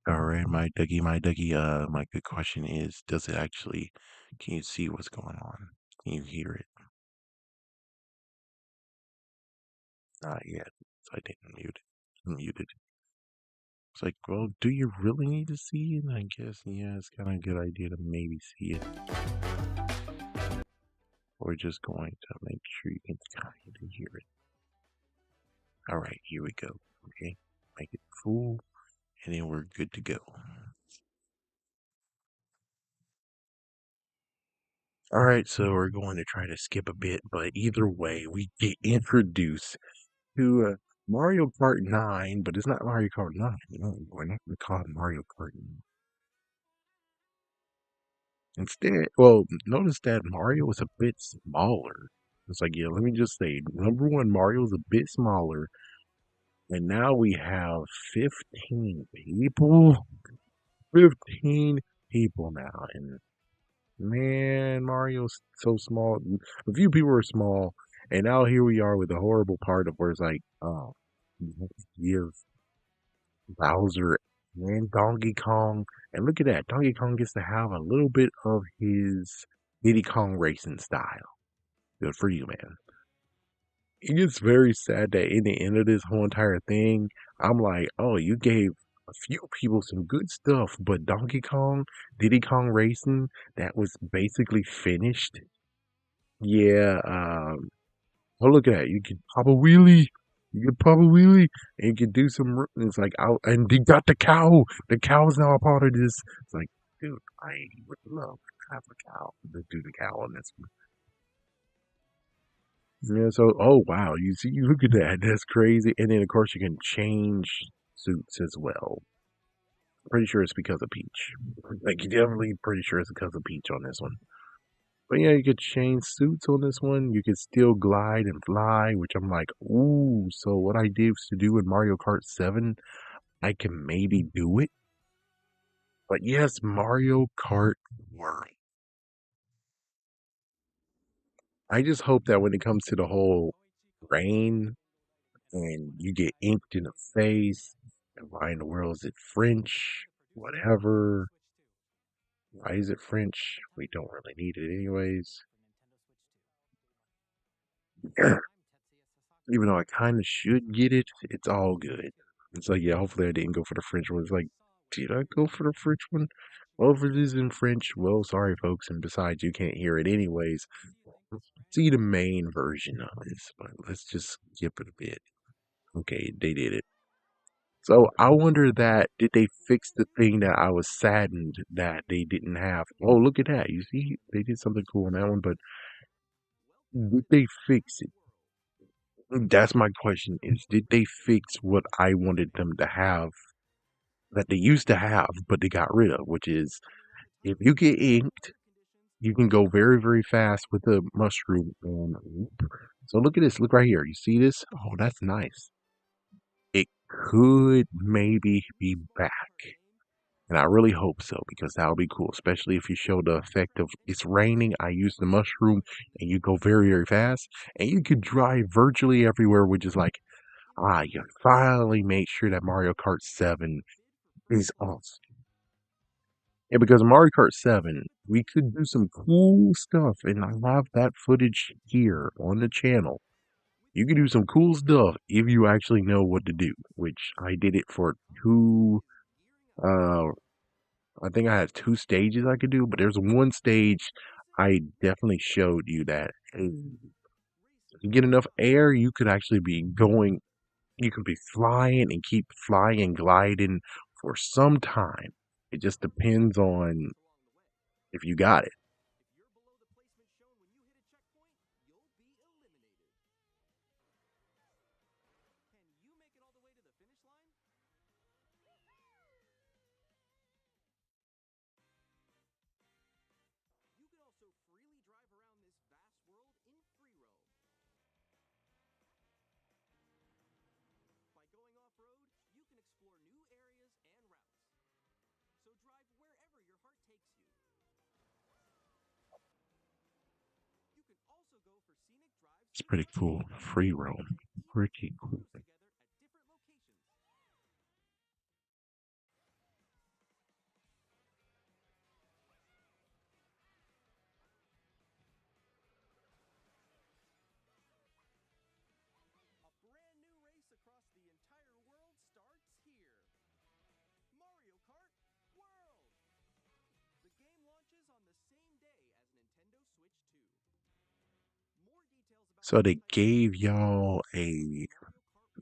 All right, my Dougie. My good question is, does it actually, can you see what's going on? Can you hear it? Not yet. So I didn't mute it. Muted. It's like, well, do you really need to see it? I guess, yeah, it's kind of a good idea to maybe see it. We're just going to make sure you can kind of hear it. All right, here we go. Okay, make it full, and then we're good to go. All right, so we're going to try to skip a bit, but either way, we get introduced to Mario Kart 9, but it's not Mario Kart 9. No, we're not going to call it Mario Kart 9. Instead, well, notice that Mario is a bit smaller. It's like, yeah, let me just say, number one, Mario's a bit smaller, and now we have 15 people. 15 people now, and man, Mario's so small. A few people are small, and now here we are with the horrible part of where it's like, oh, you have to give Bowser and Donkey Kong. And look at that. Donkey Kong gets to have a little bit of his Diddy Kong racing style. Good for you, man. It gets very sad that in the end of this whole entire thing, I'm like, oh, you gave a few people some good stuff, but Donkey Kong, Diddy Kong Racing, that was basically finished. Yeah, oh, look at that. You could pop a wheelie. You could pop a wheelie and you could do some. It's like, out, and you got the cow. The cow is now a part of this. It's like, dude, I would love to have a cow. To do the cow on this one. Yeah, so, oh, wow. You see, you look at that. That's crazy. And then, of course, you can change suits as well. Pretty sure it's because of Peach. Like, you're definitely pretty sure it's because of Peach on this one. But yeah, you could change suits on this one. You could still glide and fly, which I'm like, ooh. So what I did used to do in Mario Kart 7, I can maybe do it. But yes, Mario Kart World. I just hope that when it comes to the whole rain and you get inked in the face, and why in the world is it French? Whatever. Why is it French? We don't really need it anyways. Even though I kind of should get it, it's all good. It's like, yeah, hopefully I didn't go for the French one. It's like, did I go for the French one? Well, if it is in French, well, sorry, folks. And besides, you can't hear it anyways. See the main version of this, but let's just skip it a bit. Okay, they did it. So I wonder that did they fix the thing that I was saddened that they didn't have? Oh, look at that. You see, they did something cool on that one, but did they fix it? That's my question is, did they fix what I wanted them to have that they used to have, but they got rid of, which is if you get inked, you can go very, very fast with the mushroom. And so look at this. Look right here. You see this? Oh, that's nice. It could maybe be back. And I really hope so because that would be cool, especially if you show the effect of it's raining. I use the mushroom and you go very, very fast and you could drive virtually everywhere, which is like, ah, you finally made sure that Mario Kart 7 is awesome. Yeah, because Mario Kart 7, we could do some cool stuff, and I have that footage here on the channel. You can do some cool stuff if you actually know what to do, which I did it for two, uh, I think I had two stages I could do, but there's one stage I definitely showed you that hey, if you get enough air, you could actually be going, you can be flying and keep flying and gliding for some time. It just depends on if you got it. It's pretty cool. Free roam. Pretty cool. So they gave y'all a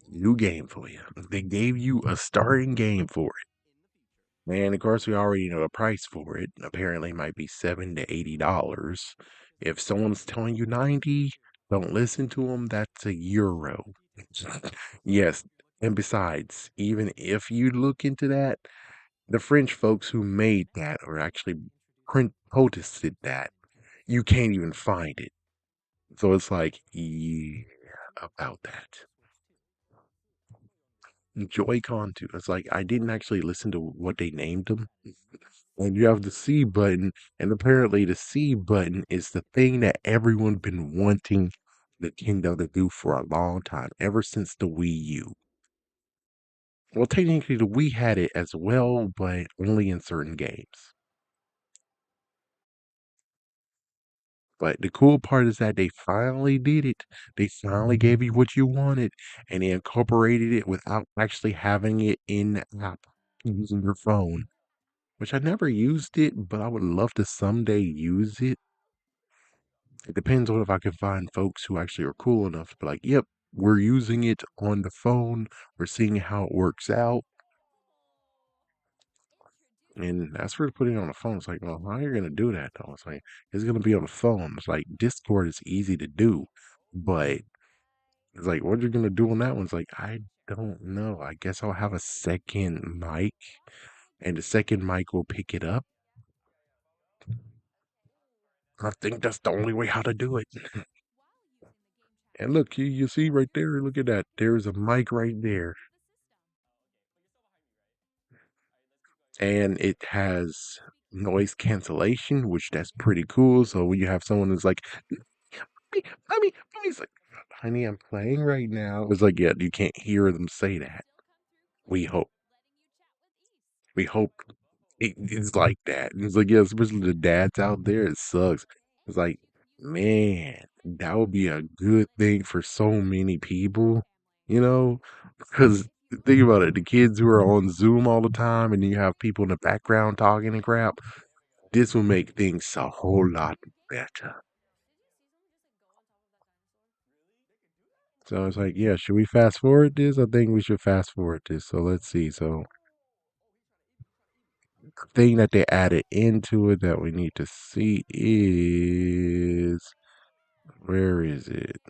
new game for you. They gave you a starting game for it. And of course, we already know the price for it. Apparently, it might be $7 to $80. If someone's telling you 90, don't listen to them. That's a euro. Yes. And besides, even if you look into that, the French folks who made that or actually print posted that, you can't even find it. So it's like, yeah, about that. Joy-Con too. It's like I didn't actually listen to what they named them. And you have the C button, and apparently the C button is the thing that everyone been wanting Nintendo to do for a long time, ever since the Wii U. Well, technically the Wii had it as well, but only in certain games. But the cool part is that they finally did it. They finally gave you what you wanted, and they incorporated it without actually having it in the app using your phone. Which I never used it, but I would love to someday use it. It depends on if I can find folks who actually are cool enough to be like, yep, we're using it on the phone. We're seeing how it works out. And as for putting it on the phone, it's like, well, how are you going to do that though? It's like, it's going to be on the phone. It's like Discord is easy to do, but it's like, what you're going to do on that one? It's like, I don't know. I guess I'll have a second mic and the second mic will pick it up. I think that's the only way how to do it. And look, you see right there, look at that. There's a mic right there. And it has noise cancellation, which that's pretty cool. So when you have someone who's like, mommy, mommy's like, honey, I'm playing right now. It's like, yeah, you can't hear them say that. We hope. We hope it's like that. And it's like, yeah, especially the dads out there, it sucks. It's like, man, that would be a good thing for so many people, you know? Because think about it, the kids who are on Zoom all the time and you have people in the background talking and crap, this will make things a whole lot better. So it's like, yeah, should we fast forward this? I think we should fast forward this. So let's see. So thing that they added into it that we need to see is where is it?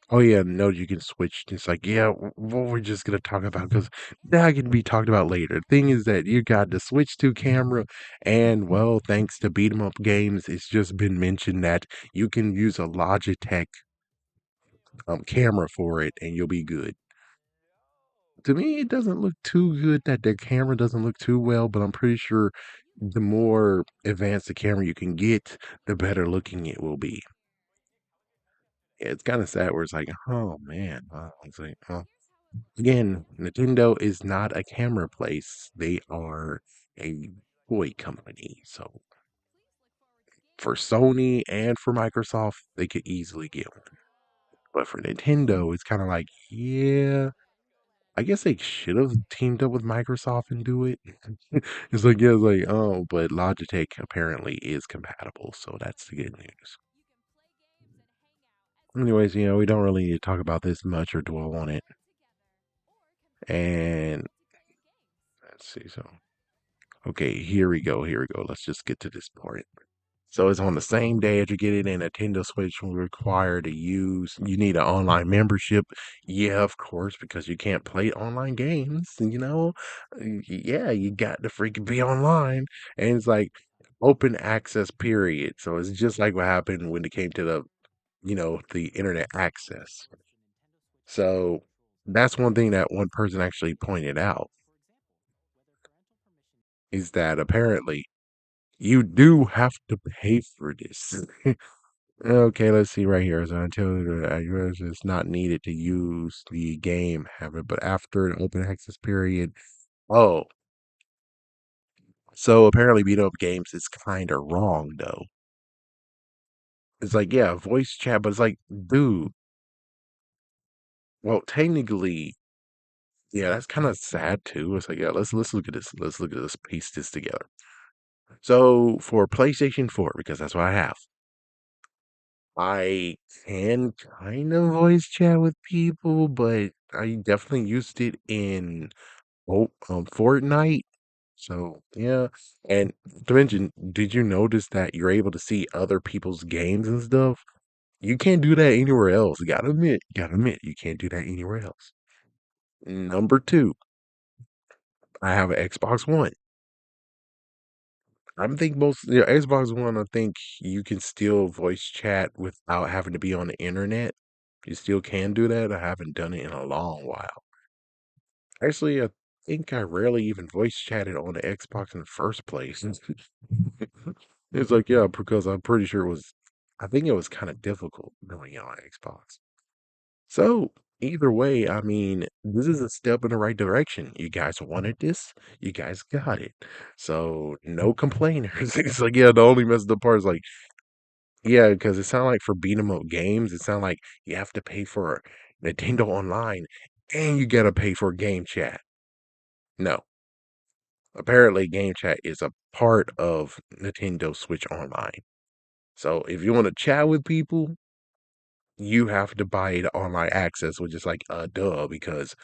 Oh yeah, no, you can switch. It's like, yeah, what we're just gonna talk about because that can be talked about later. Thing is that you got the Switch 2 camera, and well, thanks to beat 'em up games, it's just been mentioned that you can use a Logitech camera for it, and you'll be good. To me, it doesn't look too good that the camera doesn't look too well, but I'm pretty sure the more advanced the camera you can get, the better looking it will be. Yeah, it's kind of sad where it's like, oh man, it's like, again, Nintendo is not a camera place; they are a toy company. So for Sony and for Microsoft, they could easily get one. But for Nintendo, it's kind of like, yeah, I guess they should have teamed up with Microsoft and do it. It's like, yeah, it's like, oh, but Logitech apparently is compatible, so that's the good news. Anyways, we don't really need to talk about this much or dwell on it. And let's see, so okay, here we go, here we go. Let's just get to this part. So it's on the same day that you get it, and Nintendo Switch will require to use. You need an online membership. Yeah, of course, because you can't play online games. Yeah, you got to freaking be online, and it's like open access period. So it's just like what happened when it came to the internet access. So that's one thing that one person actually pointed out is that apparently you do have to pay for this. Okay, let's see right here. So until the address is not needed to use the game, have it, but after an open access period. Oh, so apparently beat up games is kind of wrong though. It's like, yeah, voice chat, but it's like, dude, well, technically, Yeah, that's kind of sad too. It's like, yeah, let's look at this. Let's look at this, piece this together. So for PlayStation 4, because that's what I have, I can kind of voice chat with people, but I definitely used it in Fortnite. So yeah, and to mention, did you notice that you're able to see other people's games and stuff? You can't do that anywhere else. Gotta admit, you can't do that anywhere else. Number two, I have an Xbox One. I think most, yeah, Xbox One, I think you can still voice chat without having to be on the internet. You still can do that. I haven't done it in a long while. Actually, I think I rarely even voice chatted on the Xbox in the first place. It's like, yeah, because I'm pretty sure I think it was kind of difficult doing it on Xbox. So, either way, I mean, this is a step in the right direction. You guys wanted this, you guys got it. So, no complainers. It's like, yeah, the only messed up part is like, yeah, because it sounded like for beat 'em up games, it sounded like you have to pay for Nintendo Online and you gotta pay for game chat. No. Apparently, game chat is a part of Nintendo Switch Online. So, if you want to chat with people, you have to buy the online access, which is like, duh, because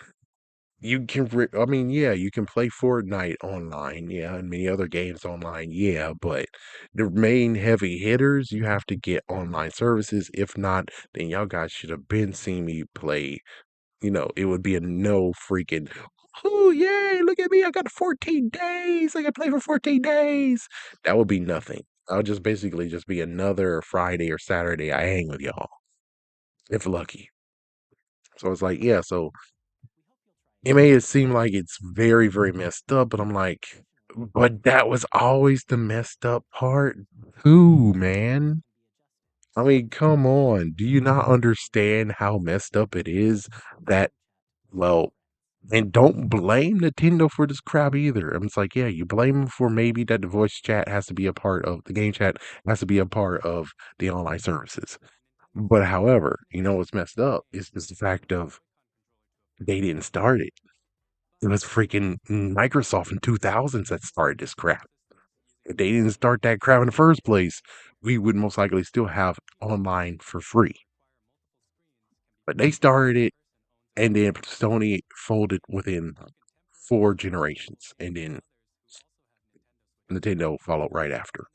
you can I mean, yeah, you can play Fortnite online, yeah, and many other games online, yeah, but the main heavy hitters, you have to get online services. If not, then y'all guys should have been seen me play. It would be a no freaking, oh, yay, look at me, I got 14 days. I can play for 14 days. That would be nothing. I'll just basically just be another Friday or Saturday I hang with y'all, if lucky. So it's like, yeah, so it made it seem like it's very, very messed up, but I'm like, but that was always the messed up part too, man. I mean, come on. Do you not understand how messed up it is that, well, and don't blame Nintendo for this crap either. It's like, yeah, you blame them for maybe that the voice chat has to be a part of the game chat has to be a part of the online services. But however, what's messed up is just the fact of they didn't start it. It was freaking Microsoft in 2000s that started this crap. If they didn't start that crap in the first place, we would most likely still have online for free. But they started it, and then Sony folded within 4 generations, and then Nintendo followed right after.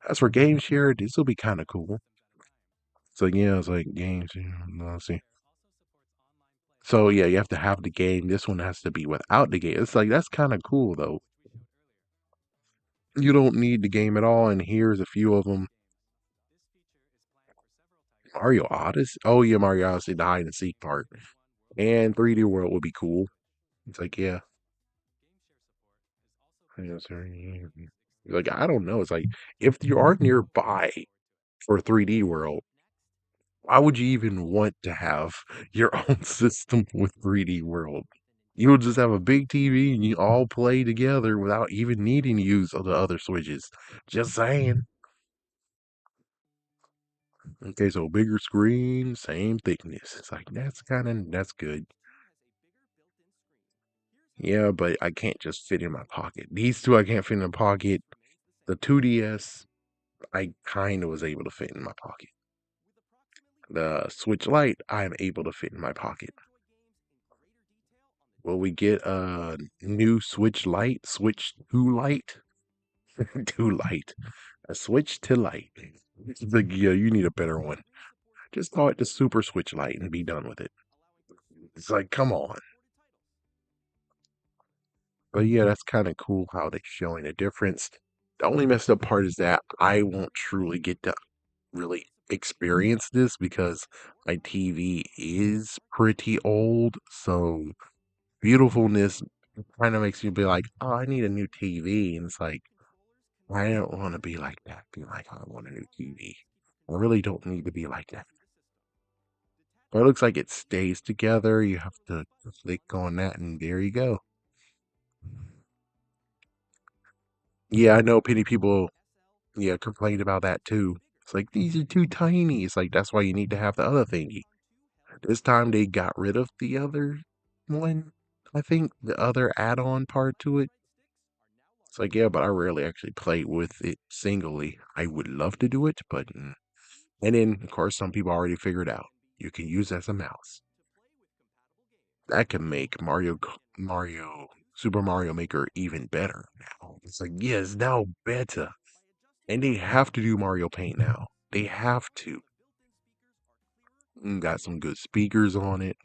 As for game share, this will be kind of cool. So yeah, it's like games. Let's see. So yeah, you have to have the game. This one has to be without the game. It's like that's kind of cool though. You don't need the game at all, and here's a few of them. Mario Odyssey. Oh yeah, Mario Odyssey, the hide and seek part, and 3D World would be cool. It's like, yeah, yeah, sorry. Like, I don't know. It's like if you are nearby for 3D World, why would you even want to have your own system with 3D World? You would just have a big TV and you all play together without even needing to use the other switches. Just saying. Okay, so bigger screen, same thickness. It's like that's good. Yeah, but I can't just fit in my pocket. These two I can't fit in my pocket. The 2DS, I kind of was able to fit in my pocket. The Switch Lite, I am able to fit in my pocket. Will we get a new Switch Lite? Switch to Lite? To Lite. A Switch to Lite. It's like, yeah, you need a better one. Just call it the Super Switch Lite and be done with it. It's like, come on. But yeah, that's kind of cool how they're showing a difference. The only messed up part is that I won't truly get to really experience this because my TV is pretty old. So beautifulness kind of makes you be like, oh, I need a new TV. And it's like, I don't want to be like that. Be like, I want a new TV. I really don't need to be like that. But it looks like it stays together. You have to click on that, and there you go. Yeah, I know many people, yeah, complained about that too. It's like, these are too tiny. It's like, that's why you need to have the other thingy. This time they got rid of the other. one. I think the other add-on part to it. It's like, yeah, but I rarely actually play with it singly. I would love to do it, but and then of course some people already figured out you can use as a mouse. That can make Mario Super Mario Maker even better now. It's like, yes, now better. And they have to do Mario Paint now. They have to. Got some good speakers on it.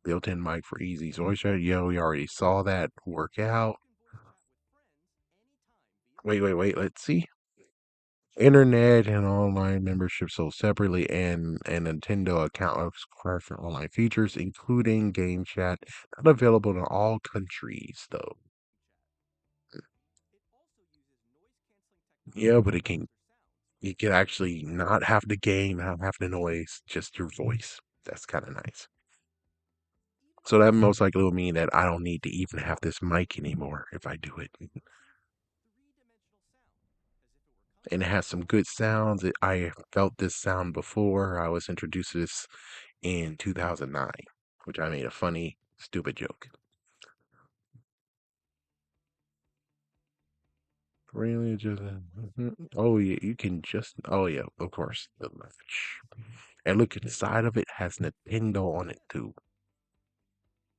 Built-in mic for easy voice chat. Yeah, we already saw that work out. Wait. Let's see. Internet and online membership sold separately, and a Nintendo account of for online features, including game chat, not available in all countries though. Yeah, but you can actually not have the game, not have the noise, just your voice. That's kind of nice. So that most likely will mean that I don't need to even have this mic anymore if I do it. And it has some good sounds. I felt this sound before. I was introduced to this in 2009, which I made a funny, stupid joke. Really, just oh yeah, you can just oh yeah, of course the match. And look, inside of it has Nintendo on it too.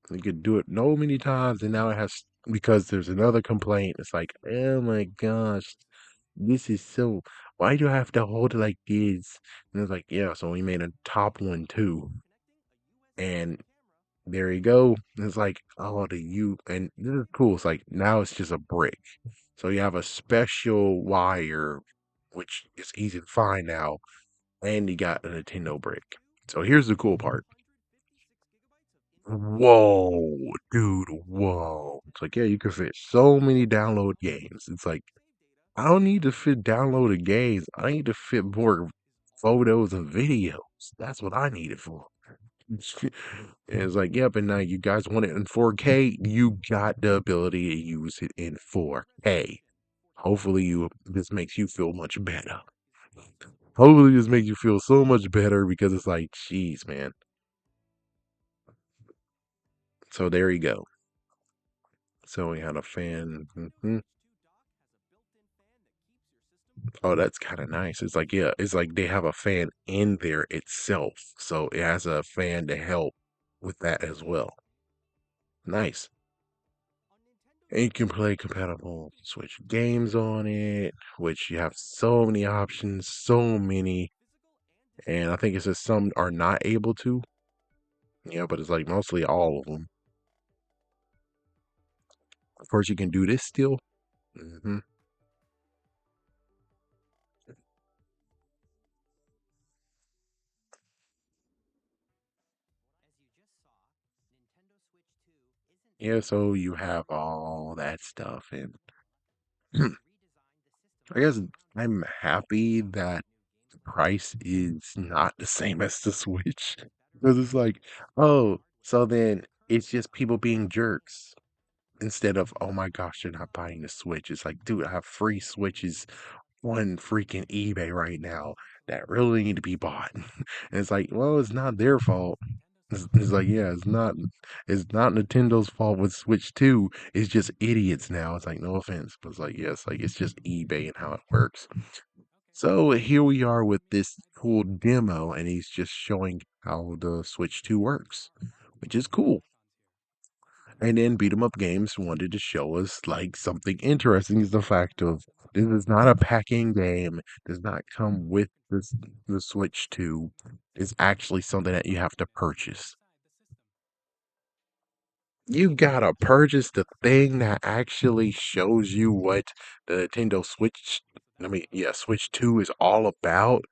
You could do it no many times, and now it has because there's another complaint. It's like, oh my gosh, this is so. Why do I have to hold it like this? And it's like, yeah, so we made a top one too, and there you go. It's like, oh, the U, and this is cool. It's like now it's just a brick. So you have a special wire, which is easy to find now, and you got a Nintendo brick. So here's the cool part. Whoa, dude, whoa. It's like, yeah, you can fit so many download games. It's like, I don't need to fit downloaded games. I need to fit more photos and videos. That's what I need it for. And it's like, yep, and now you guys want it in 4K. You got the ability to use it in 4K. Hopefully this makes you feel much better. Hopefully this makes you feel so much better because it's like, jeez, man. So there you go. So we had a fan. Oh, that's kind of nice. It's like, yeah, it's like they have a fan in there itself. So it has a fan to help with that as well. Nice. And you can play compatible Switch games on it, which you have so many options, so many. And I think it says some are not able to. Yeah, but it's like mostly all of them. Of course, you can do this still. hmm Yeah, so you have all that stuff. And I guess I'm happy that the price is not the same as the Switch. Because it's like, oh, so then it's just people being jerks instead of, oh my gosh, you're not buying the Switch. It's like, dude, I have free Switches on freaking eBay right now that really need to be bought. And it's like, well, it's not their fault. It's like, yeah, it's not Nintendo's fault with Switch 2. It's just idiots now. It's like, no offense, but it's like, yes, like it's just eBay and how it works. So here we are with this cool demo, and he's just showing how the Switch 2 works, which is cool. And then Beat 'em Up Games wanted to show us like something interesting is the fact of this is not a packing game, does not come with the Switch 2. It's actually something that you have to purchase. You gotta purchase the thing that actually shows you what the Nintendo Switch, I mean, yeah, Switch 2 is all about.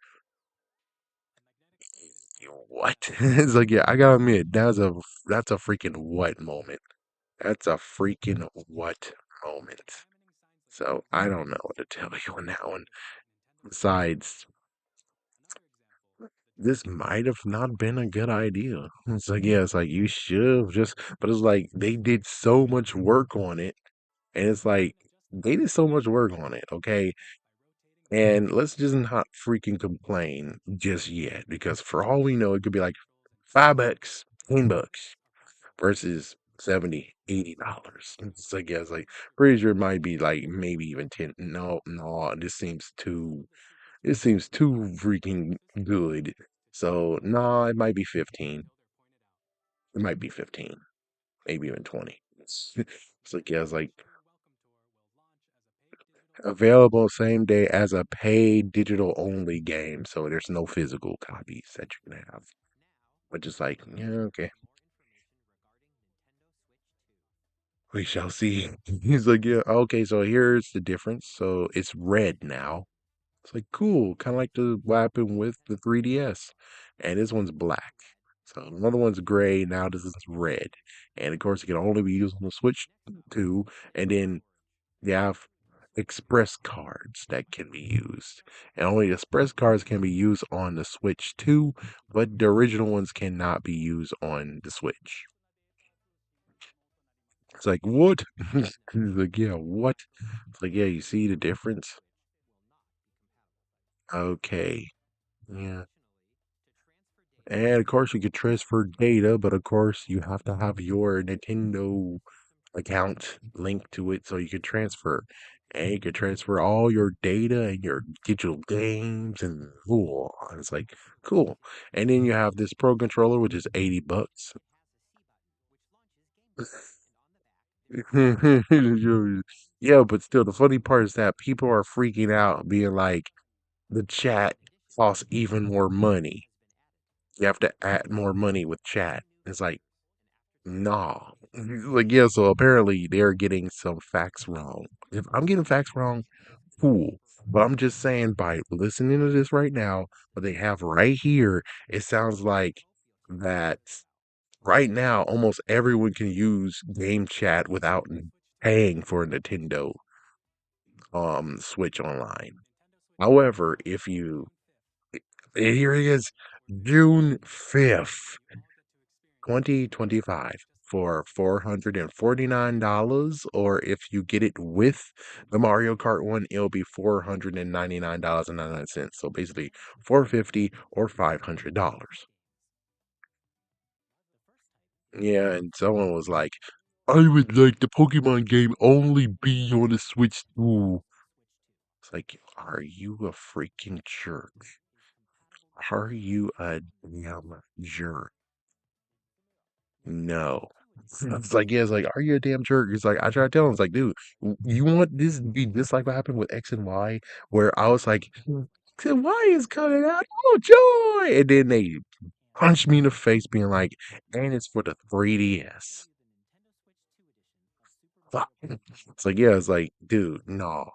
What? It's like, yeah, I gotta admit, that's a freaking what moment. That's a freaking what moment. So I don't know what to tell you on that one. Besides, this might have not been a good idea. It's like, yeah, it's like you should have just, but it's like they did so much work on it, and it's like they did so much work on it, okay? And let's just not freaking complain just yet, because for all we know, it could be like $5. $10 versus 70, $80. It's like, yeah, it's like, pretty sure it might be like maybe even 10. No, no, this seems too freaking good. So, no, it might be 15. It might be 15, maybe even 20. It's like, yeah, it's like available same day as a paid digital only game. So there's no physical copies that you can have. But just like, yeah, okay, we shall see. He's like, yeah, okay, so here's the difference. So it's red now. It's like cool, kind of like the what happened with the 3DS, and this one's black. So another one's gray. Now this is red, and of course it can only be used on the Switch 2. And then you have express cards that can be used, and only express cards can be used on the Switch 2, but the original ones cannot be used on the Switch. It's like what? It's like yeah, what? It's like yeah, you see the difference? Okay, yeah. And of course, you could transfer data, but of course, you have to have your Nintendo account linked to it so you can transfer. And you can transfer all your data and your digital games and cool. And it's like, cool. And then you have this Pro controller, which is $80. Yeah, but still, the funny part is that people are freaking out, being like, the chat costs even more money. You have to add more money with chat. It's like, nah. Like, yeah, so apparently they're getting some facts wrong. If I'm getting facts wrong, cool. But I'm just saying by listening to this right now, what they have right here, it sounds like that right now almost everyone can use game chat without paying for a Nintendo Switch Online. However, if you here it is, June 5th. 2025 for $449, or if you get it with the Mario Kart one, it'll be $499.99. So basically 450 or $500. Yeah, and someone was like, I would like the Pokemon game only be on the Switch too. It's like, are you a freaking jerk? Are you a damn jerk? No. It's like, yeah, it's like, are you a damn jerk? It's like, I try to tell him, it's like, dude, you want this to be just like what happened with X and Y, where I was like, Y is coming out, oh joy! And then they punched me in the face, being like, and it's for the 3DS. Fuck. It's like, yeah, it's like, dude, no.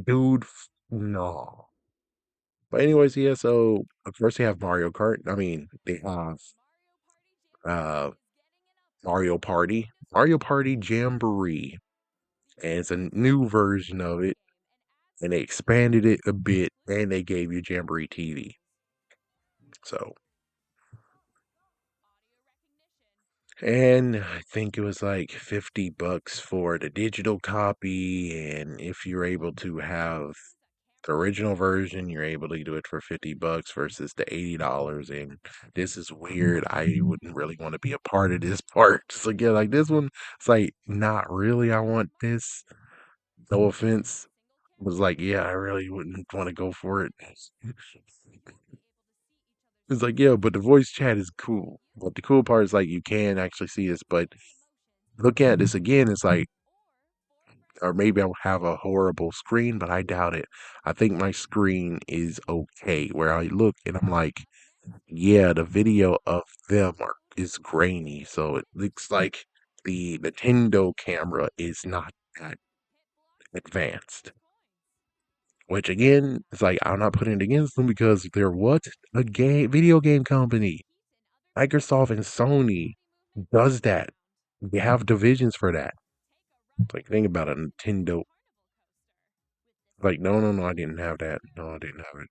Dude, no. But anyways, yeah, so of course they have Mario Kart. I mean, they have uh Mario Party Jamboree. And it's a new version of it, and they expanded it a bit, and they gave you Jamboree TV. So, and I think it was like $50 for the digital copy, and if you're able to have the original version, you're able to do it for $50 versus the $80. And this is weird. I wouldn't really want to be a part of this part. So yeah, like this one, it's like not really. I want this. No offense. Was like, yeah, I really wouldn't want to go for it. It's like, yeah, but the voice chat is cool. But the cool part is like you can actually see this. But looking at this again, it's like, or maybe I'll have a horrible screen, but I doubt it. I think my screen is okay. Where I look and I'm like, yeah, the video of is grainy, so it looks like the Nintendo camera is not that advanced. Which again, it's like I'm not putting it against them because they're what? A video game company. Microsoft and Sony does that. They have divisions for that. It's like think about it, Nintendo. Like, no, no, no, I didn't have that. No, I didn't have it.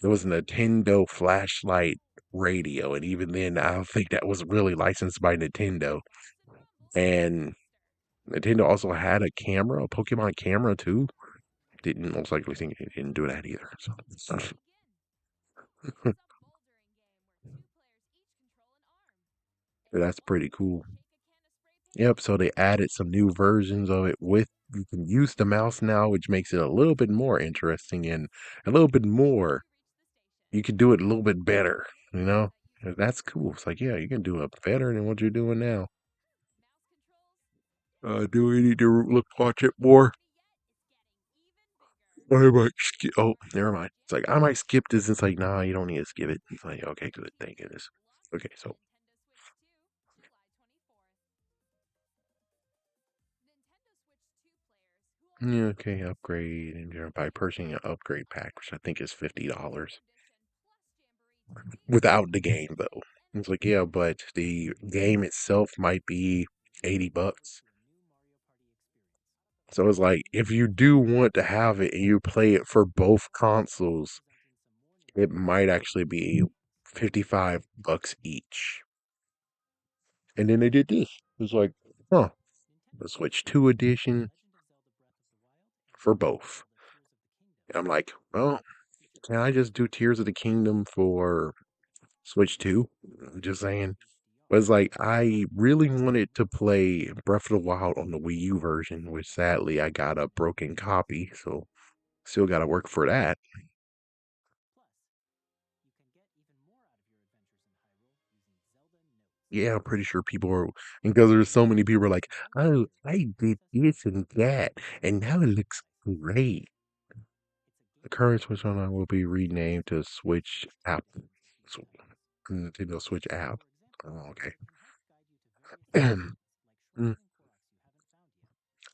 It was a Nintendo flashlight radio, and even then I don't think that was really licensed by Nintendo. And Nintendo also had a camera, a Pokemon camera too. Didn't most likely think it didn't do that either. So That's pretty cool. Yep, so they added some new versions of it with you can use the mouse now, which makes it a little bit more interesting and a little bit more you can do it a little bit better, you know? And that's cool. It's like, yeah, you can do it better than what you're doing now. Do we need to look watch it more? Or I might skip. Oh, never mind. It's like I might skip this. It's like, nah, you don't need to skip it. It's like, okay, good, thank goodness. Okay, so yeah, okay, upgrade and by purchasing an upgrade pack, which I think is $50 without the game though. It's like, yeah, but the game itself might be $80. So it's like if you do want to have it and you play it for both consoles, it might actually be $55 each. And then they did this. It was like, huh, the Switch 2 edition for both. And I'm like, well, can I just do Tears of the Kingdom for Switch 2? Just saying. But it's like I really wanted to play Breath of the Wild on the Wii U version, which sadly I got a broken copy, so still gotta work for that. Yeah, I'm pretty sure people are because there's so many people are like, oh, I did this and that, and now it looks great. The current Switch Online will be renamed to Switch App. Sw- Nintendo Switch app. Oh, okay. Mm,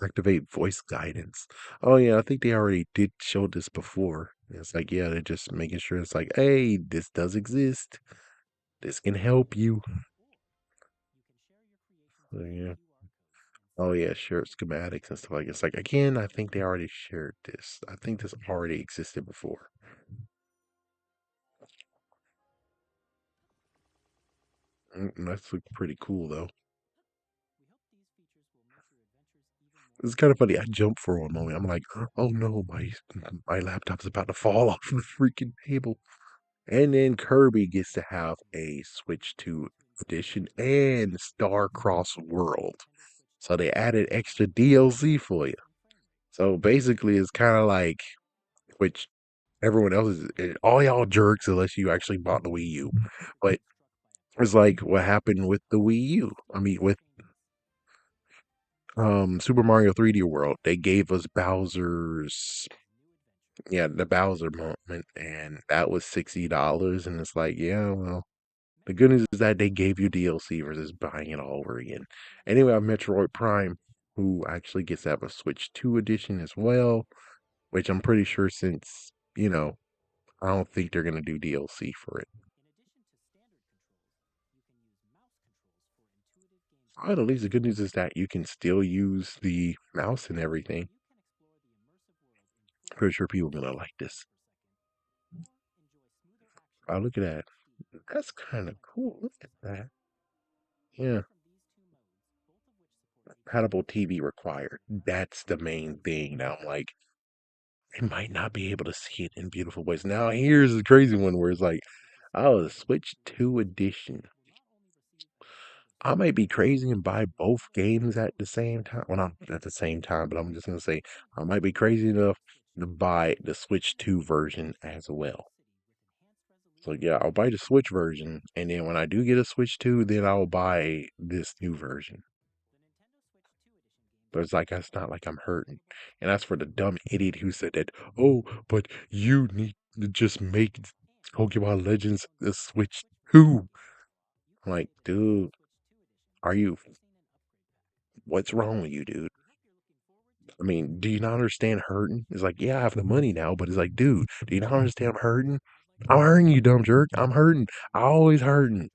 Activate voice guidance. Oh yeah, I think they already did show this before. It's like, yeah, they're just making sure it's like, hey, this does exist. This can help you. So, yeah. Oh yeah, share schematics and stuff like it's like again, I think they already shared this. I think this already existed before. That's look pretty cool though. It's kind of funny. I jumped for one moment. I'm like, oh no, my laptop's about to fall off the freaking table. And then Kirby gets to have a Switch 2 edition and Star Cross World. So they added extra DLC for you. So basically, it's kind of like, which everyone else is, all y'all jerks unless you actually bought the Wii U. But it's like what happened with the Wii U. I mean, with Super Mario 3D World, they gave us Bowser's, yeah, the Bowser moment, and that was $60. And it's like, yeah, well, the good news is that they gave you DLC versus buying it all over again. Anyway, I have Metroid Prime, who actually gets to have a Switch 2 edition as well, which I'm pretty sure since, I don't think they're going to do DLC for it. But at least the good news is that you can still use the mouse and everything. Pretty sure people are going to like this. Oh, look at that. That's kind of cool. Look at that. Yeah. Compatible TV required. That's the main thing. Now I'm like, I might not be able to see it in beautiful ways. Now, here's the crazy one where it's like, oh, the Switch 2 edition. I might be crazy and buy both games at the same time. Well, not at the same time, but I'm just going to say I might be crazy enough to buy the Switch 2 version as well. So, yeah, I'll buy the Switch version. And then when I do get a Switch 2, then I'll buy this new version. But it's like, it's not like I'm hurting. And that's for the dumb idiot who said that, oh, but you need to just make Pokemon Legends a Switch 2. I'm like, dude, are you, what's wrong with you, dude? I mean, do you not understand hurting? It's like, yeah, I have the money now, but it's like, dude, do you not understand I'm hurting? I'm hurting, you dumb jerk. I'm hurting. I always hurting.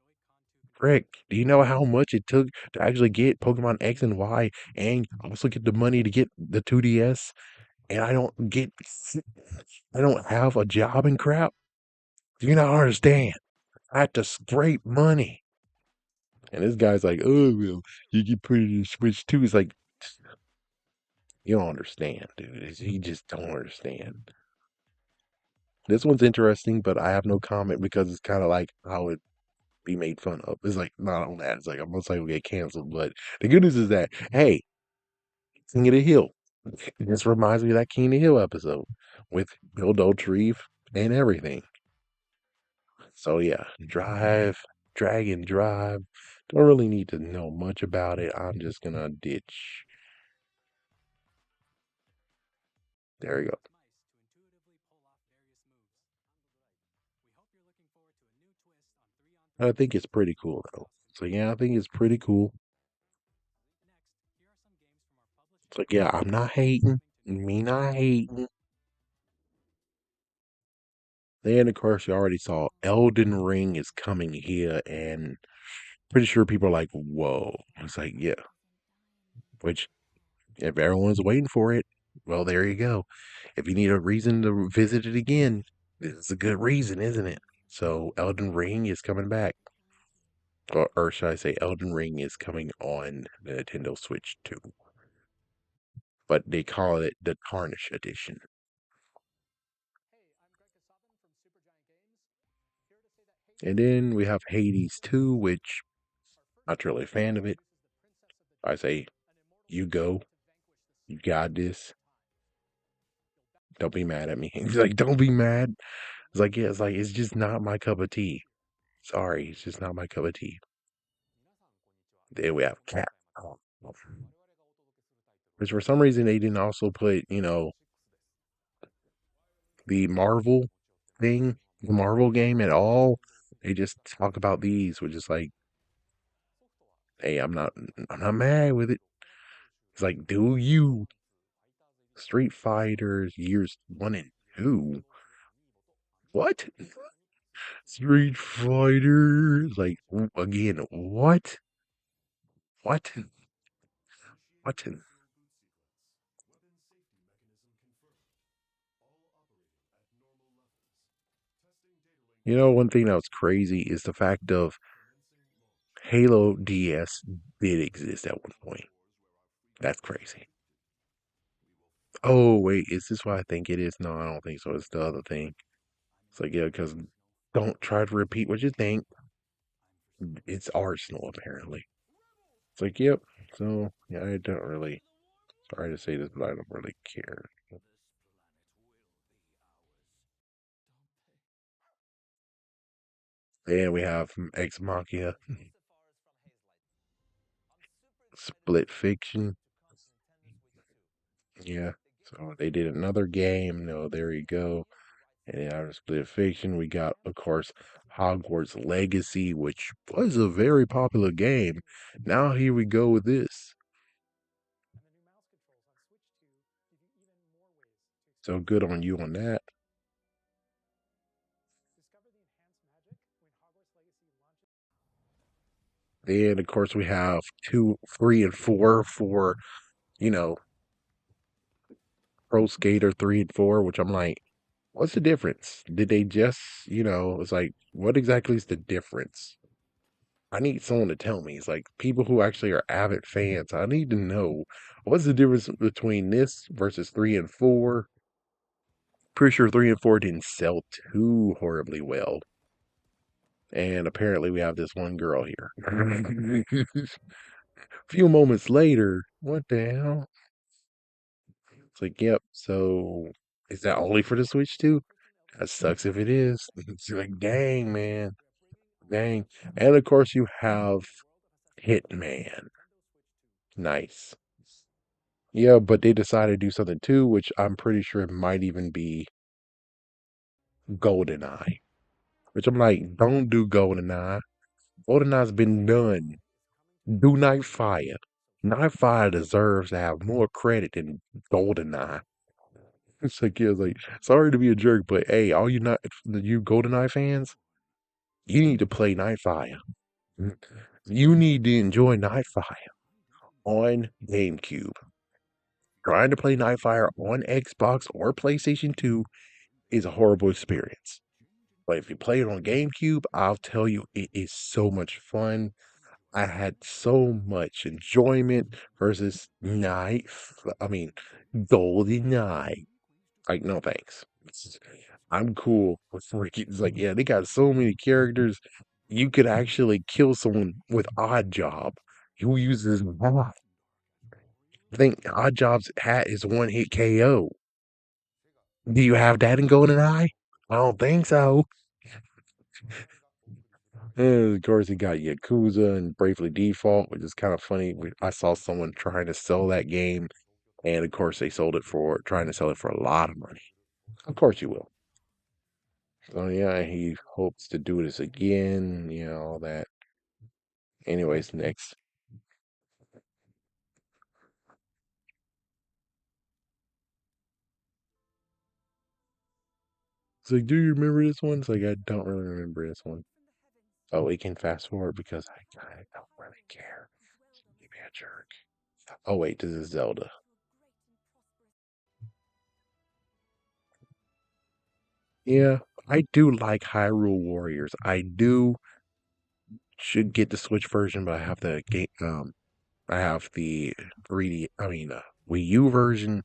Frick, do you know how much it took to actually get Pokemon X and Y and also get the money to get the 2DS? And I don't have a job and crap. Do you not understand? I had to scrape money. And this guy's like, oh, well, you can put it in Switch too. It's like, you don't understand, dude. You just don't understand. This one's interesting, but I have no comment because it's kind of like how it be made fun of. It's like not on that. It's like I'm most likely will get canceled. But the good news is that hey, King of the Hill. This reminds me of that King of the Hill episode with Bill Dauterive and everything. So yeah, Dragon Drive. Don't really need to know much about it. I'm just gonna ditch. There you go. I think it's pretty cool though. So yeah, I think it's pretty cool. So yeah, I'm not hating. Me not hating. Then of course you already saw Elden Ring is coming here, and pretty sure people are like, whoa. It's like, yeah. Which if everyone's waiting for it, well, there you go. If you need a reason to visit it again, this is a good reason, isn't it? So Elden Ring is coming back. Or should I say Elden Ring is coming on the Nintendo Switch 2. But they call it the Tarnish Edition. And then we have Hades 2, which not really a fan of it. I say, you go. You got this. Don't be mad at me. He's like, don't be mad. It's like, yeah, it's like, it's just not my cup of tea. Sorry, it's just not my cup of tea. Then we have Cat. Which for some reason they didn't also put, the Marvel thing, the Marvel game at all. They just talk about these, which is like, hey, I'm not mad with it. It's like, do you Street Fighters years 1 and 2? What? Street Fighter? Like, again, what? What? What? One thing that was crazy is the fact of Halo DS did exist at one point. That's crazy. Oh, wait, is this what I think it is? No, I don't think so. It's the other thing. It's like, yeah, because don't try to repeat what you think. It's Arsenal, apparently. It's like, yep. So, yeah, I don't really, sorry to say this, but I don't really care. And we have Ex Machina, Split Fiction. Yeah. So they did another game. No, there you go. And then out of Split Fiction, we got, of course, Hogwarts Legacy, which was a very popular game. Now here we go with this. So good on you on that. Then, of course, we have 2, 3, and 4 for, you know, Pro Skater 3 and 4, which I'm like, what's the difference? Did they just, it's like, what exactly is the difference? I need someone to tell me. It's like people who actually are avid fans. I need to know what's the difference between this versus 3 and 4. Pretty sure 3 and 4 didn't sell too horribly well. And apparently we have this one girl here. A few moments later, what the hell? It's like, yep. So is that only for the Switch too? That sucks if it is. It's like, dang, man. Dang. And of course you have Hitman. Nice. Yeah, but they decided to do something too, which I'm pretty sure it might even be GoldenEye. Which I'm like, don't do GoldenEye. GoldenEye's been done. Do Nightfire. Nightfire deserves to have more credit than GoldenEye. It's like, yeah, it's like, sorry to be a jerk, but hey, all you GoldenEye fans, you need to play Nightfire. You need to enjoy Nightfire on GameCube. Trying to play Nightfire on Xbox or PlayStation 2 is a horrible experience. But if you play it on GameCube, I'll tell you, it is so much fun. I had so much enjoyment versus GoldenEye. Like, no thanks. I'm cool with freaking. It's like, yeah, they got so many characters. you could actually kill someone with Odd Job who uses that. I think Odd Job's hat is one hit KO. Do you have that in Golden Eye? I don't think so. And of course, he got Yakuza and Bravely Default, which is kind of funny. I saw someone trying to sell that game, and of course, they sold it for trying to sell it for a lot of money. Of course, you will. So yeah, he hopes to do this again. You know all that. Anyways, next. It's like, do you remember this one? It's like I don't really remember this one. Oh, we can fast forward because I don't really care. You be a jerk. Oh wait, this is Zelda. Yeah, I do like Hyrule Warriors. I do should get the Switch version, but I have the game. I have the 3D. I mean, Wii U version,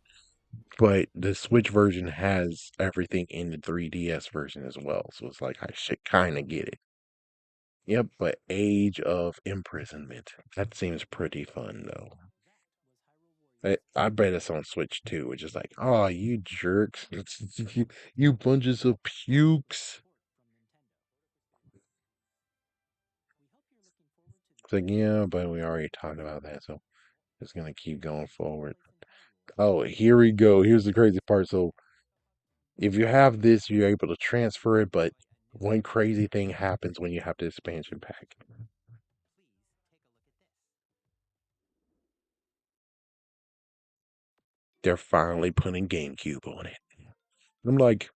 but the Switch version has everything in the 3DS version as well. So it's like I should kind of get it. Yep, but Age of Imprisonment. That seems pretty fun though. I bet it's on Switch too, which is like, oh, you jerks. You bunches of pukes. It's like, yeah, but we already talked about that, so it's gonna keep going forward. Oh, here we go. Here's the crazy part. So if you have this, you're able to transfer it, but one crazy thing happens when you have the expansion pack. They're finally putting GameCube on it. I'm like,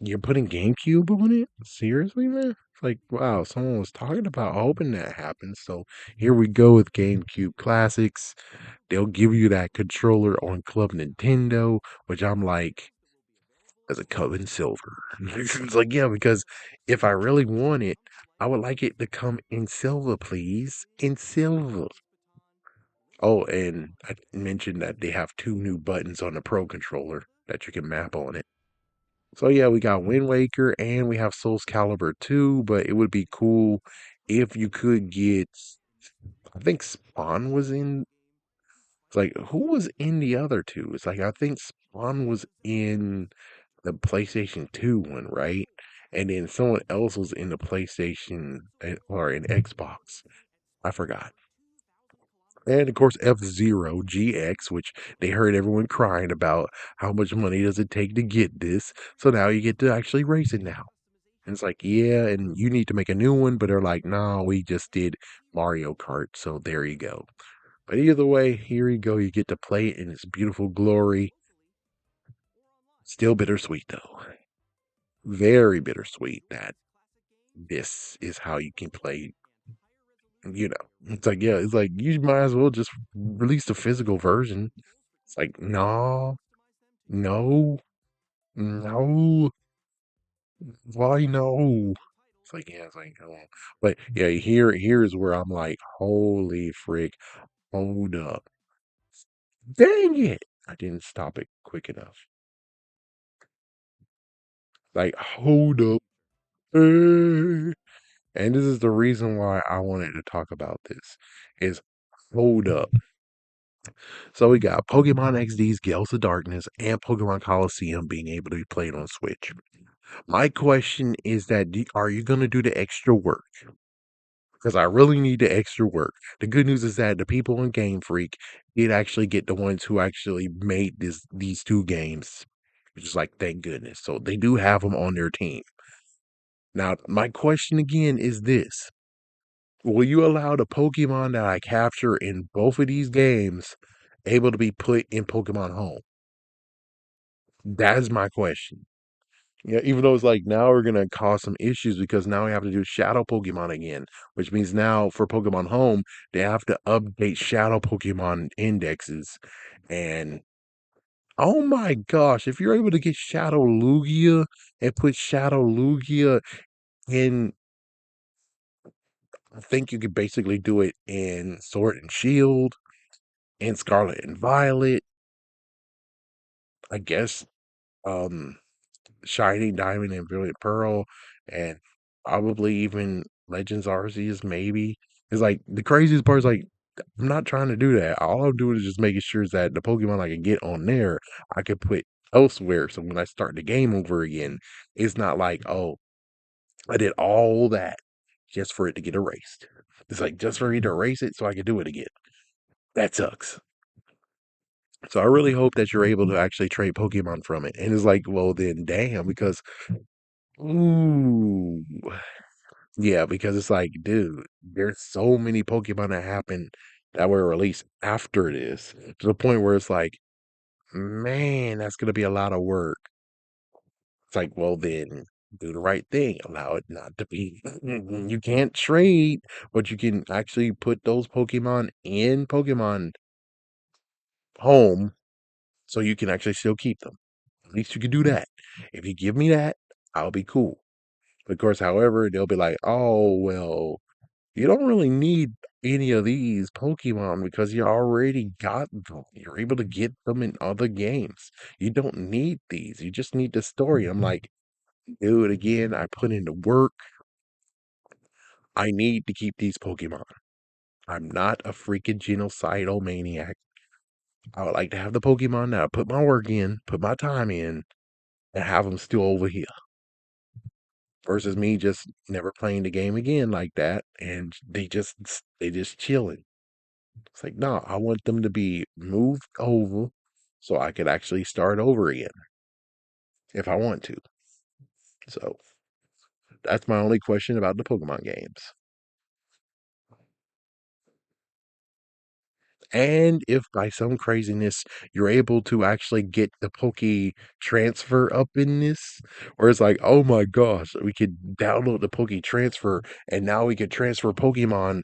you're putting GameCube on it? Seriously, man? It's like, wow, someone was talking about hoping that happens. So here we go with GameCube Classics. They'll give you that controller on Club Nintendo, which I'm like, as a come in silver. It's like, yeah, because if I really want it, I would like it to come in silver, please. In silver. Oh, and I mentioned that they have two new buttons on the Pro controller that you can map on it. So yeah, we got Wind Waker and we have Souls Calibur 2, but it would be cool if you could get I think Spawn was in it's like who was in the other two? It's like I think Spawn was in the PlayStation 2 one, right? And then someone else was in the PlayStation or in Xbox. I forgot. And of course, F-Zero GX, which they heard everyone crying about how much money does it take to get this. So now you get to actually race it now. And it's like, yeah, and you need to make a new one, but they're like, no, we just did Mario Kart, so there you go. But either way, here you go. You get to play it in its beautiful glory. Still bittersweet though. Very bittersweet that this is how you can play, you know. It's like, yeah, it's like you might as well just release the physical version. It's like, no, no, no, why no? It's like, yeah, it's like, come on. But yeah, here's where I'm like, holy frick, hold up. Dang it. I didn't stop it quick enough. Like, hold up. eh. And this is the reason why I wanted to talk about this is hold up. So we got Pokemon XD's Gales of Darkness and Pokemon Coliseum being able to be played on Switch. My question is that are you going to do the extra work? Because I really need the extra work. The good news is that the people in Game Freak did actually get the ones who actually made these two games, which is like thank goodness. So they do have them on their team. Now, my question again is this: will you allow the Pokemon that I capture in both of these games able to be put in Pokemon Home? That is my question. Yeah, even though it's like now we're gonna cause some issues because now we have to do Shadow Pokemon again, which means now for Pokemon Home, they have to update Shadow Pokemon indexes. And oh my gosh, if you're able to get Shadow Lugia and put Shadow Lugia in, I think you could basically do it in Sword and Shield, in Scarlet and Violet, I guess, um, Shining Diamond and Brilliant Pearl, and probably even Legends Arceus, maybe. It's like the craziest part is like I'm not trying to do that. All I'm doing is just making sure that the Pokemon I can get on there, I can put elsewhere. So when I start the game over again, it's not like, oh, I did all that just for it to get erased. It's like just for me to erase it so I can do it again. That sucks. So I really hope that you're able to actually trade Pokemon from it. And it's like, well, then damn, because ooh, yeah, because it's like, dude, there's so many Pokemon that happen that were released after this to the point where it's like, man, that's gonna be a lot of work. It's like, well, then do the right thing. Allow it not to be. You can't trade, but you can actually put those Pokemon in Pokemon Home so you can actually still keep them. At least you can do that. If you give me that, I'll be cool. Of course, however, they'll be like, oh, well, you don't really need any of these Pokemon because you already got them. You're able to get them in other games. You don't need these. You just need the story. I'm like, dude, again, I put in the work. I need to keep these Pokemon. I'm not a freaking genocidal maniac. I would like to have the Pokemon that I put my work in, put my time in, and have them still over here. Versus me just never playing the game again like that, and they just chilling. It's like, no, I want them to be moved over so I could actually start over again if I want to. So that's my only question about the Pokemon games. And if by some craziness you're able to actually get the Poke Transfer up in this, or it's like, oh my gosh, we could download the Poke Transfer and now we could transfer Pokemon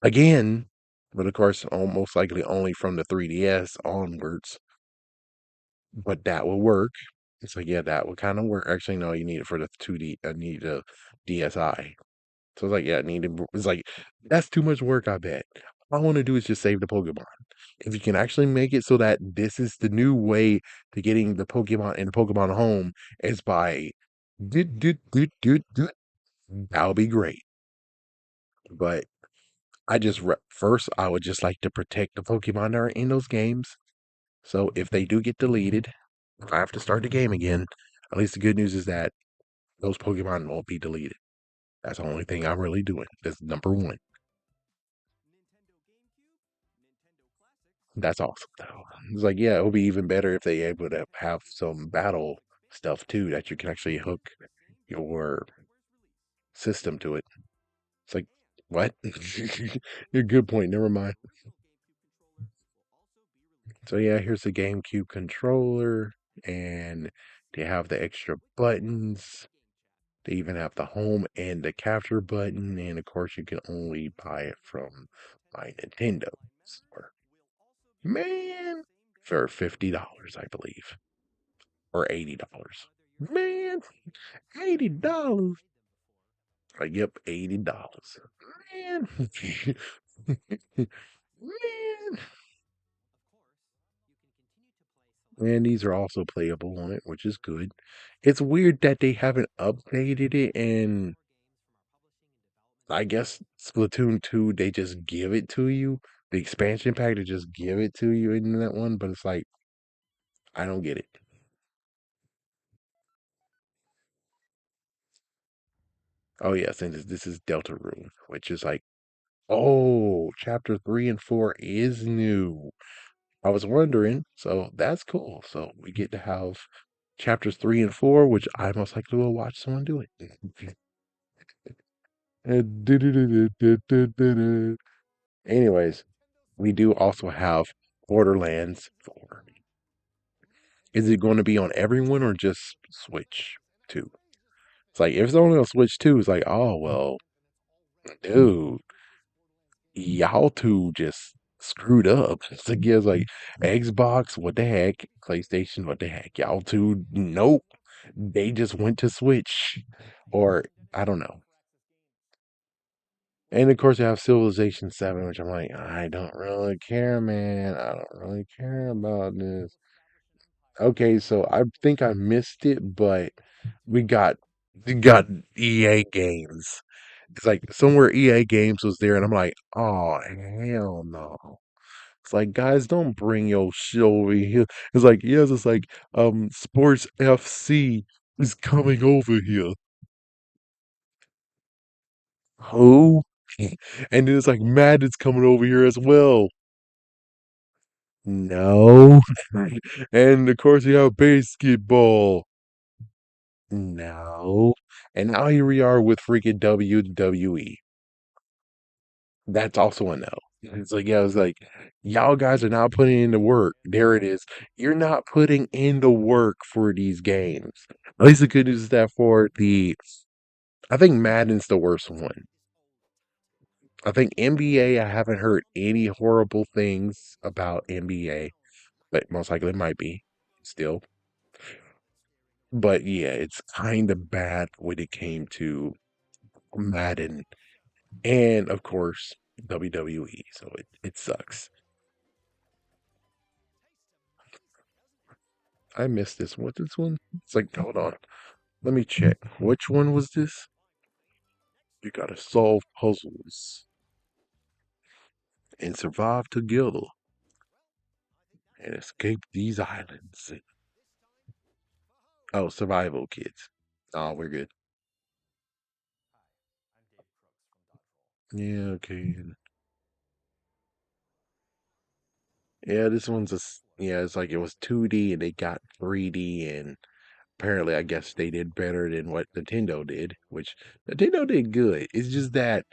again. But of course, most likely only from the 3DS onwards. But that will work. It's like, yeah, that would kind of work. Actually, no, you need it for the 2D. I need a DSi. So it's like, yeah, I need to. It's like that's too much work. I bet. All I want to do is just save the Pokemon. If you can actually make it so that this is the new way to getting the Pokemon in Pokemon Home is by that would be great. But first, I would just like to protect the Pokemon that are in those games. So if they do get deleted, if I have to start the game again, at least the good news is that those Pokemon won't be deleted. That's the only thing I'm really doing. That's number one. That's awesome, though. It's like, yeah, it would be even better if they able to have some battle stuff too that you can actually hook your system to it. It's like, what? You're good point. Never mind. So yeah, here's the GameCube controller, and they have the extra buttons. They even have the home and the capture button, and of course, you can only buy it from my Nintendo store. Man, for $50, I believe, or $80. Man, $80. Like, yep, $80. Man, man. And these are also playable on it, which is good. It's weird that they haven't updated it, and I guess Splatoon 2, they just give it to you. The expansion pack, they just give it to you in that one, but it's like, I don't get it. Oh, yes, and this is Deltarune, which is like, oh, chapter 3 and 4 is new. I was wondering, so that's cool. So we get to have chapters 3 and 4, which I most likely will watch someone do it. Anyways, we do also have Borderlands 4. Is it going to be on everyone or just Switch 2? It's like, if it's only on Switch 2, it's like, oh, well, dude, y'all two just screwed up. It's like, yeah, it's like Xbox, what the heck? PlayStation, what the heck? Y'all two, nope. They just went to Switch. Or, I don't know. And of course, you have Civilization 7, which I'm like, I don't really care, man. I don't really care about this. Okay, so I think I missed it, but we got You got EA games. It's like somewhere EA games was there, and I'm like, oh hell no. It's like, guys, don't bring your shit over here. It's like, yes, it's like, Sports FC is coming over here. Who? And then it's like Madden's coming over here as well. No. And of course you have basketball. No. And now here we are with freaking WWE. That's also a no. It's like, yeah, it's like, y'all guys are not putting in the work. There it is. You're not putting in the work for these games. At least the good news is that for I think Madden's the worst one. I think NBA, I haven't heard any horrible things about NBA, but most likely it might be still. But yeah, it's kind of bad when it came to Madden and, of course, WWE. So it sucks. I missed this. What's this one? It's like, hold on. Let me check. Which one was this? You gotta solve puzzles and survive together and escape these islands. Oh, survival kids. Oh, we're good. Yeah, okay. Yeah, this one's yeah, it's like it was 2D and they got 3D, and apparently I guess they did better than what Nintendo did, which Nintendo did good. It's just that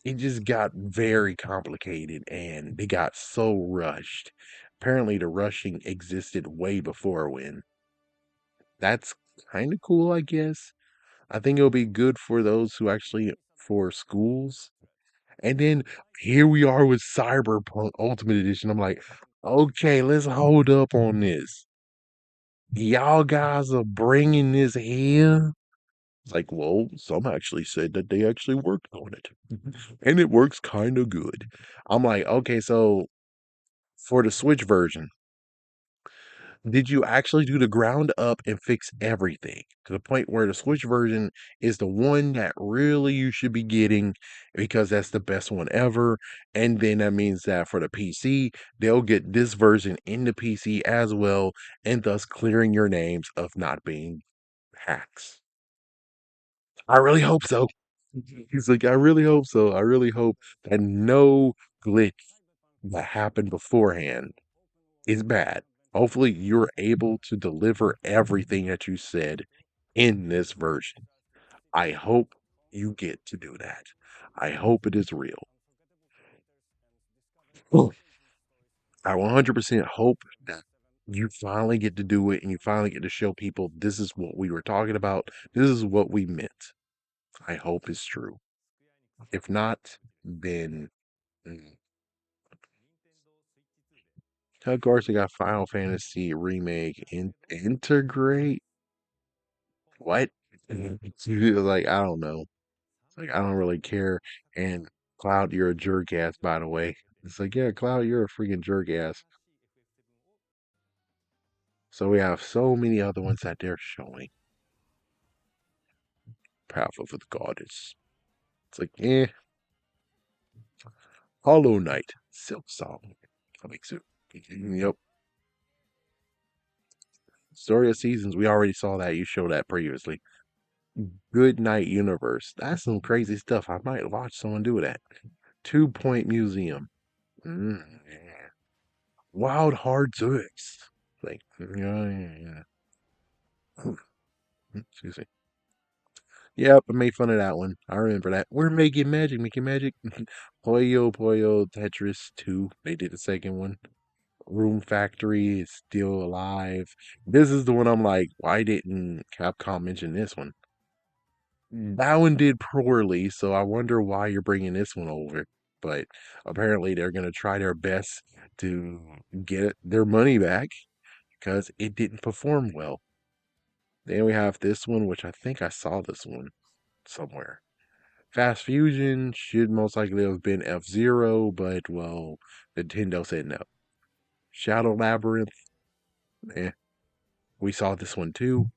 it just got very complicated and they got so rushed. Apparently the rushing existed way before when. That's kind of cool, I guess. I think it'll be good for those who actually for schools. And then here we are with Cyberpunk Ultimate Edition. I'm like, okay, let's hold up on this. Y'all guys are bringing this here. It's like, well, some actually said that they actually worked on it, and it works kind of good. I'm like, okay, so for the Switch version, did you actually do the ground up and fix everything to the point where the Switch version is the one that really you should be getting because that's the best one ever? And then that means that for the PC, they'll get this version in the PC as well, and thus clearing your names of not being hacks. I really hope so. He's like, I really hope so. I really hope that no glitch that happened beforehand is bad. Hopefully, you're able to deliver everything that you said in this version. I hope you get to do that. I hope it is real. Oh, I 100% hope that you finally get to do it and you finally get to show people this is what we were talking about. This is what we meant. I hope it's true. If not, then of course they got Final Fantasy Remake integrate. What? Like, I don't know. Like, I don't really care. And Cloud, you're a jerk ass, by the way. It's like, yeah, Cloud, you're a freaking jerk ass. So we have so many other ones that they're showing. Path of the Goddess. It's like, Hollow Knight, Silk Song. Coming soon. Yep. Story of Seasons, we already saw that. You showed that previously. Good Night Universe. That's some crazy stuff. I might watch someone do that. 2 Point Museum. Yeah. Wild Hearts X. Like, yeah. Excuse me. Yep, I made fun of that one. I remember that. We're making magic. Puyo Puyo Tetris 2. They did the second one. Room Factory is still alive. This is the one I'm like, why didn't Capcom mention this one? That one did poorly, so I wonder why you're bringing this one over. But apparently, they're going to try their best to get their money back because it didn't perform well. Then we have this one, which I think I saw this one somewhere. Fast Fusion should most likely have been F-Zero, but well, Nintendo said no. Shadow Labyrinth, eh. We saw this one too.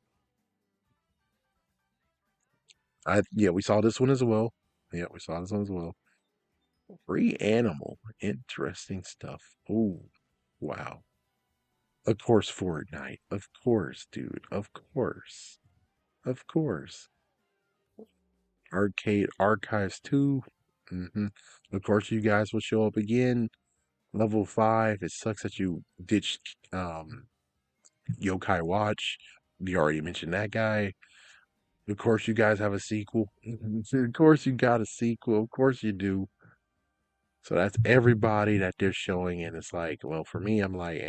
Yeah, we saw this one as well. Yeah, we saw this one as well. Reanimal. Interesting stuff. Oh, wow. Of course, Fortnite. Of course, dude. Of course. Of course. Arcade Archives 2. hmm Of course, you guys will show up again. Level 5. It sucks that you ditched Yokai Watch. You already mentioned that guy. Of course, you guys have a sequel. Of course, you got a sequel. Of course, you do. So that's everybody that they're showing, and it's like, well, for me, I'm like,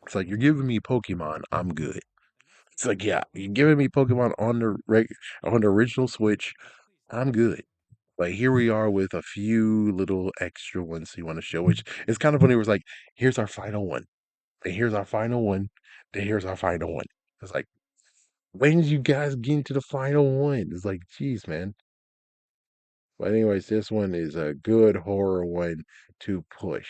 it's like you're giving me Pokemon, I'm good. It's like, yeah, you're giving me Pokemon on on the original Switch, I'm good. But here we are with a few little extra ones you want to show, which is kind of funny. It was like, here's our final one, and here's our final one, then here's our final one. It's like, when did you guys get into the final one? It's like, geez, man. But anyways, this one is a good horror one to push.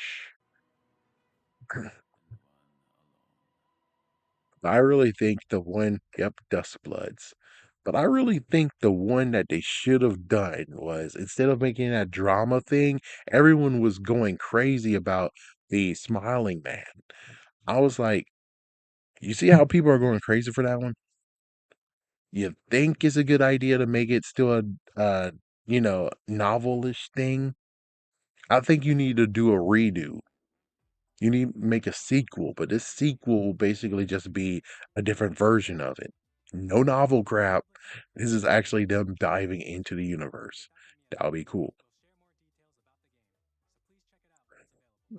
I really think the one, yep, Dust Bloods. But I really think the one that they should have done was instead of making that drama thing, everyone was going crazy about the smiling man. I was like, you see how people are going crazy for that one? You think it's a good idea to make it still novelish thing? I think you need to do a redo. You need to make a sequel, but this sequel will basically just be a different version of it. No novel crap. This is actually them diving into the universe. That would be cool.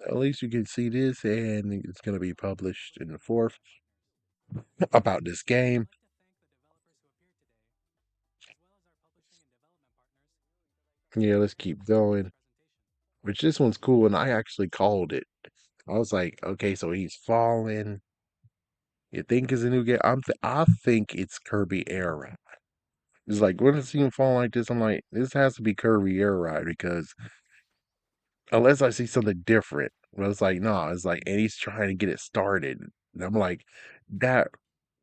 At least you can see this, and it's going to be published in the fourth about this game. Yeah, let's keep going. Which this one's cool, and I actually called it. I was like, okay, so he's falling. You think it's a new game? I think it's Kirby Air Ride. It's like when I see him fall like this, I'm like, this has to be Kirby Air Ride because unless I see something different, well, it's like, no, it's like, and he's trying to get it started. And I'm like, that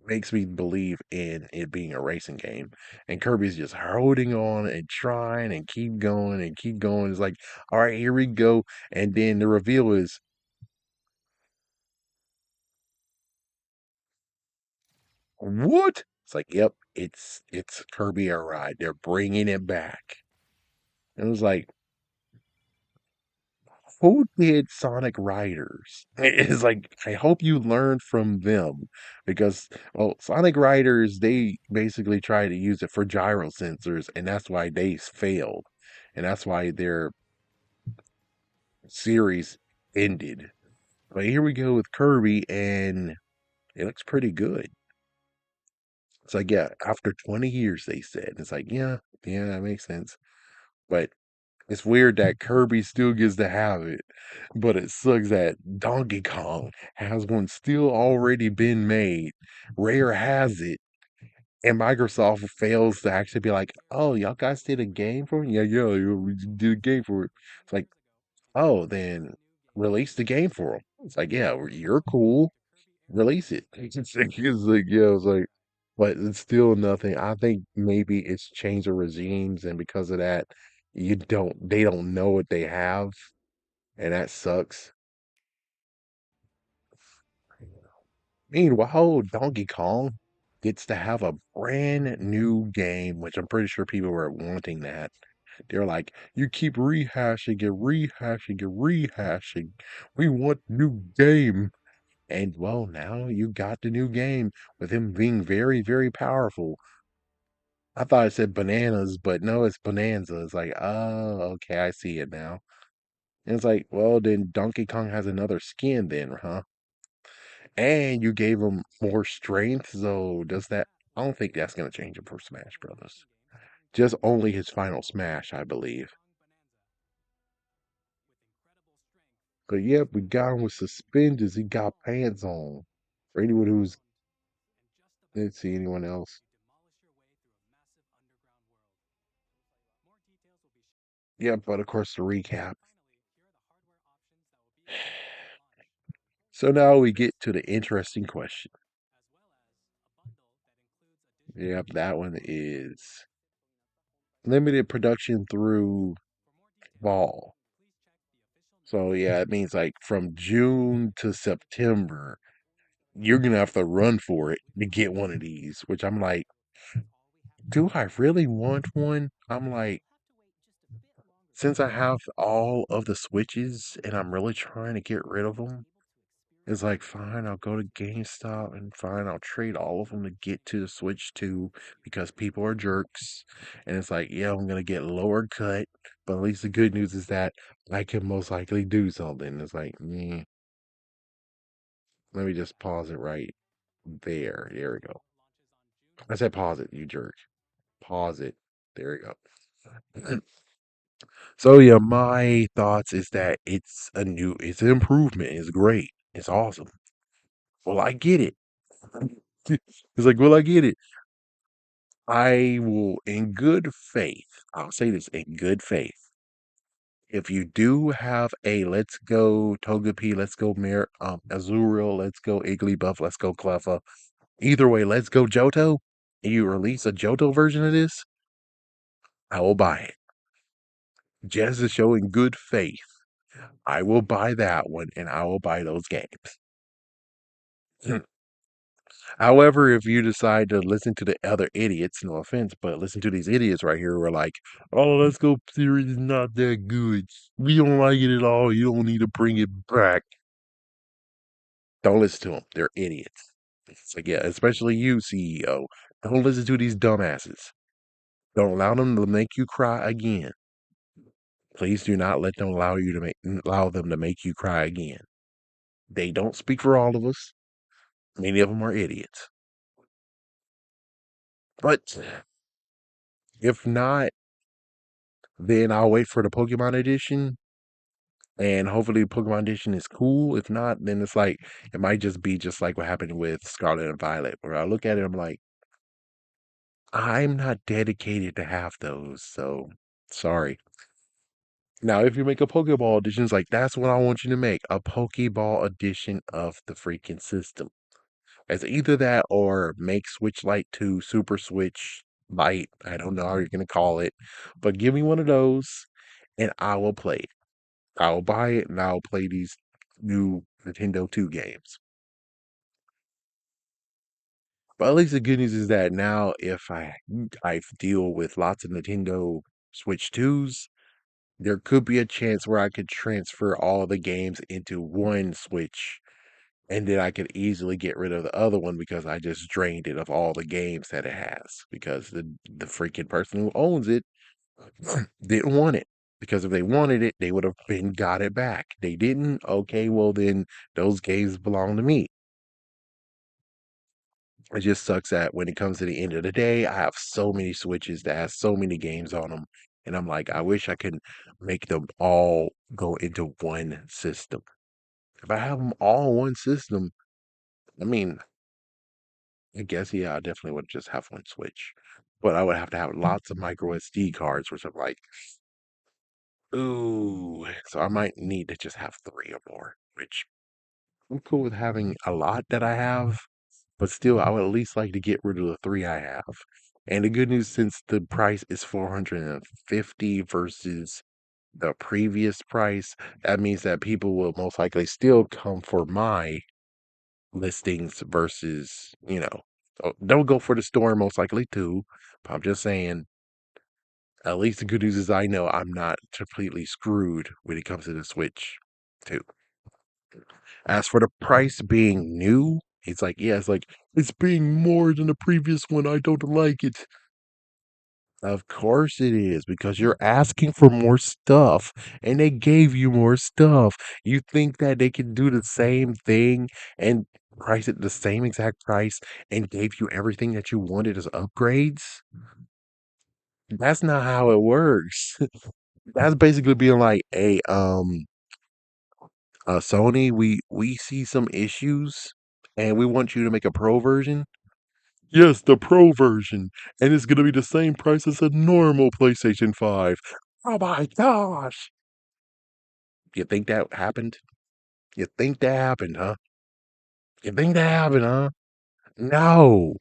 makes me believe in it being a racing game. And Kirby's just holding on and trying and keep going and keep going. It's like, all right, here we go. And then the reveal is, what? It's like, yep, it's Kirby Air Ride. They're bringing it back. And it was like, who did Sonic Riders? It's like, I hope you learned from them because, well, Sonic Riders, they basically tried to use it for gyro sensors, and that's why they failed. And that's why their series ended. But here we go with Kirby, and it looks pretty good. It's like, yeah, after 20 years, they said. It's like, yeah, yeah, that makes sense. But it's weird that Kirby still gets to have it, but it sucks that Donkey Kong has one still already been made. Rare has it, and Microsoft fails to actually be like, "Oh, y'all guys did a game for it? Yeah, yeah, yeah, we did a game for it." It's like, "Oh, then release the game for them." It's like, "Yeah, you're cool. Release it." It's like, yeah, it's like, but it's still nothing. I think maybe it's change of regimes, and because of that, they don't know what they have, and that sucks. Meanwhile, Donkey Kong gets to have a brand new game, which I'm pretty sure people were wanting that. They're like, you keep rehashing it, rehashing it, rehashing. We want new game. And well, now you got the new game with him being very, very powerful. I thought it said bananas, but no, it's bonanza. It's like, oh, okay, I see it now. And it's like, well, then Donkey Kong has another skin then, huh? And you gave him more strength, so does that I don't think that's gonna change him for Smash Brothers. Just only his final smash, I believe. But yep, we got him with suspenders. He got pants on. For anyone who's didn't see anyone else. Yeah, but of course the recap. So now we get to the interesting question. Yep, that one is limited production through fall. So yeah, it means like from June to September, you're gonna have to run for it to get one of these, which I'm like, do I really want one? I'm like, since I have all of the Switches and I'm really trying to get rid of them, it's like, fine, I'll go to GameStop and fine, I'll trade all of them to get to the Switch 2 because people are jerks. And it's like, yeah, I'm gonna get lower cut, but at least the good news is that I can most likely do something. It's like, let me just pause it right there. There we go. I said pause it, you jerk. Pause it. There we go. So yeah, my thoughts is that it's an improvement. It's great. It's awesome. Well, I get it. It's like, well, I get it. I will, in good faith, I'll say this in good faith. If you do have a Let's Go Togepi, Let's Go Azurill, Let's Go Igglybuff, Let's Go Cleffa, either way, Let's Go Johto, and you release a Johto version of this, I will buy it. Just to show in good faith, I will buy that one and I will buy those games. However, if you decide to listen to the other idiots, no offense, but listen to these idiots right here who are like, oh, Let's Go series is not that good. We don't like it at all. You don't need to bring it back. Don't listen to them. They're idiots. It's like, yeah, especially you, CEO. Don't listen to these dumbasses. Don't allow them to make you cry again. Please do not let them allow them to make you cry again. They don't speak for all of us. Many of them are idiots. But if not, then I'll wait for the Pokemon edition. And hopefully Pokemon edition is cool. If not, then it's like it might just be just like what happened with Scarlet and Violet, where I look at it, I'm like, I'm not dedicated to have those, so sorry. Now, if you make a Pokeball edition, it's like that's what I want you to make, a Pokeball edition of the freaking system. It's either that or make Switch Lite 2 Super Switch Lite. I don't know how you're gonna call it, but give me one of those and I will play it. I will buy it and I'll play these new Nintendo 2 games. But at least the good news is that now if I deal with lots of Nintendo Switch 2s, there could be a chance where I could transfer all the games into one Switch and then I could easily get rid of the other one because I just drained it of all the games that it has because the freaking person who owns it didn't want it. Because if they wanted it, they would have been got it back. They didn't. Okay, well then those games belong to me. It just sucks that when it comes to the end of the day, I have so many Switches that has so many games on them, and I'm like, I wish I could make them all go into one system. If I have them all in one system, I mean, I guess yeah, I definitely would just have one Switch, but I would have to have lots of micro SD cards, which I'm like, ooh, so I might need to just have three or more, which I'm cool with having a lot that I have, but still, I would at least like to get rid of the three I have. And the good news, since the price is 450 versus the previous price, that means that people will most likely still come for my listings versus, don't go for the store most likely too. But I'm just saying, at least the good news is I know I'm not completely screwed when it comes to the Switch too. As for the price being new, it's like, yeah, it's like, it's being more than the previous one. I don't like it. Of course it is, because you're asking for more stuff and they gave you more stuff. You think that they can do the same thing and price it the same exact price and gave you everything that you wanted as upgrades? That's not how it works. That's basically being like, hey, Sony, we see some issues and we want you to make a pro version. Yes, the pro version, and it's gonna be the same price as a normal PlayStation 5. Oh my gosh! You think that happened? You think that happened, huh? You think that happened, huh? No.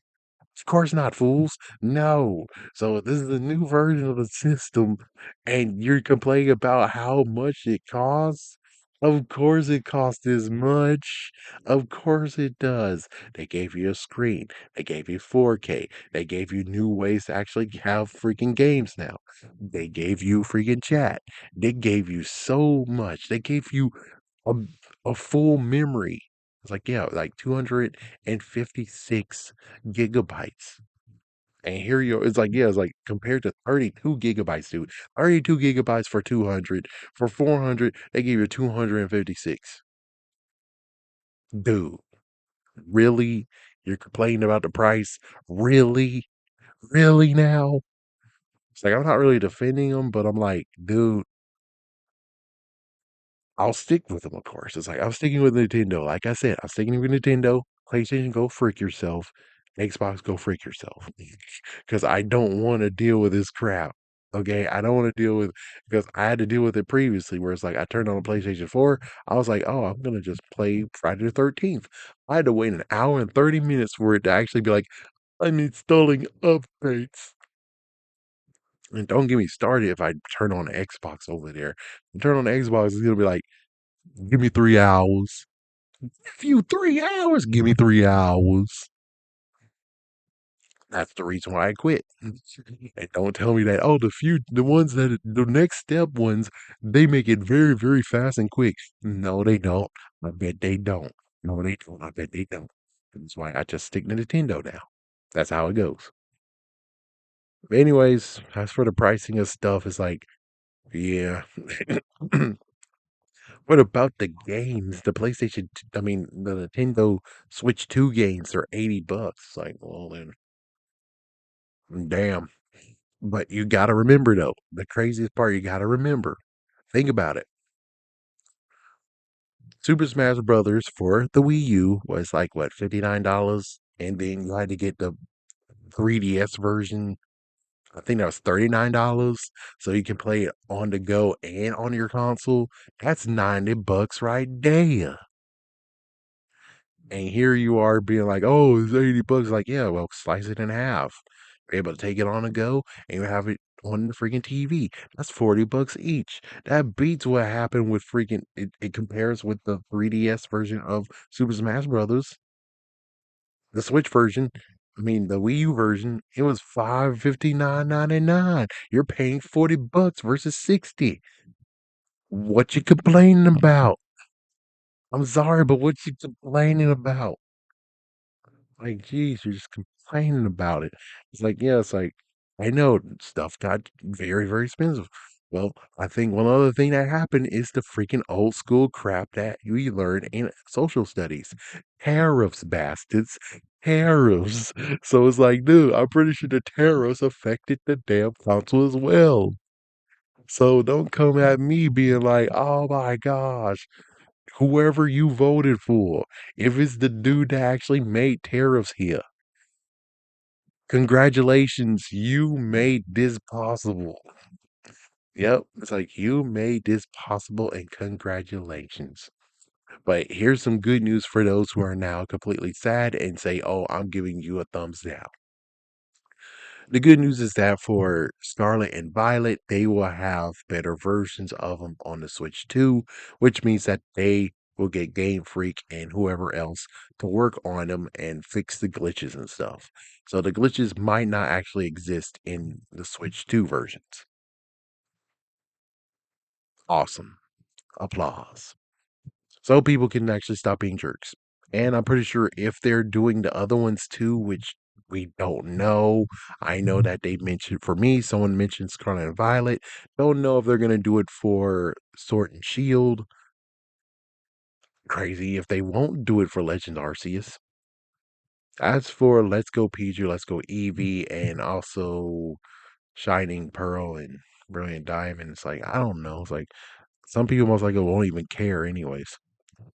Of course not, fools. No. So this is a new version of the system, and you're complaining about how much it costs? Of course it costs this much. Of course it does. They gave you a screen. They gave you 4K. They gave you new ways to actually have freaking games now. They gave you freaking chat. They gave you so much. They gave you a, a full memory. It's like, yeah, like 256 gigabytes. And here you it's like, yeah, it's like compared to 32 gigabytes, dude. 32 gigabytes for 200. For 400, they give you 256. Dude, really? You're complaining about the price? Really? Really now? It's like, I'm not really defending them, but I'm like, dude, I'll stick with them, of course. It's like I'm sticking with Nintendo. Like I said, I'm sticking with Nintendo. PlayStation, go freak yourself. Xbox, go freak yourself. Because I don't want to deal with this crap. Okay, I don't want to deal with because I had to deal with it previously, where it's like I turned on a PlayStation 4. I was like, oh, I'm gonna just play Friday the 13th. I had to wait an hour and 30 minutes for it to actually be like, I'm installing updates. And don't get me started if I turn on the Xbox over there. Turn on the Xbox, it's gonna be like, give me 3 hours. Give you 3 hours. Give me 3 hours. That's the reason why I quit. And don't tell me that, oh, the ones that the next step ones, they make it very, very fast and quick. No, they don't. I bet they don't. No, they don't. I bet they don't. That's why I just stick to Nintendo now. That's how it goes. But anyways, as for the pricing of stuff, it's like, yeah. What about the games? The I mean, the Nintendo Switch 2 games are $80. Like, well, then, damn. But you got to remember, though, the craziest part you got to remember. Think about it. Super Smash Brothers for the Wii U was like, what, $59? And then you had to get the 3DS version. I think that was $39. So you can play it on the go and on your console. That's $90 right there. And here you are being like, oh, it's $80. Like, yeah, well, slice it in half. You're able to take it on the go and you have it on the freaking TV. That's $40 each. That beats what happened with freaking it compares with the 3DS version of Super Smash Brothers. The Switch version, I mean the Wii U version, it was $559.99. You're paying $40 versus 60. What you complaining about? I'm sorry, but what you complaining about? Like, geez, you're just complaining about it. It's like, yeah, it's like, I know stuff got very, very expensive. Well, I think one other thing that happened is the freaking old school crap that we learned in social studies. Tariffs, bastards. Tariffs. So it's like, dude, I'm pretty sure the tariffs affected the damn console as well. So don't come at me being like, oh my gosh, whoever you voted for, if it's the dude that actually made tariffs here, congratulations, you made this possible. Yep, it's like you made this possible and congratulations. But here's some good news for those who are now completely sad and say, oh, I'm giving you a thumbs down. The good news is that for Scarlet and Violet, they will have better versions of them on the Switch 2, which means that they will get Game Freak and whoever else to work on them and fix the glitches and stuff. So the glitches might not actually exist in the Switch 2 versions. Awesome. Applause. So people can actually stop being jerks. And I'm pretty sure if they're doing the other ones too, which we don't know, I know that they mentioned for me, someone mentioned Scarlet and Violet. Don't know if they're gonna do it for Sword and Shield. Crazy if they won't do it for Legend Arceus. As for Let's Go Pikachu, Let's Go Eevee, and also Shining Pearl and Brilliant Diamond, it's like I don't know. It's like some people most likely won't even care anyways.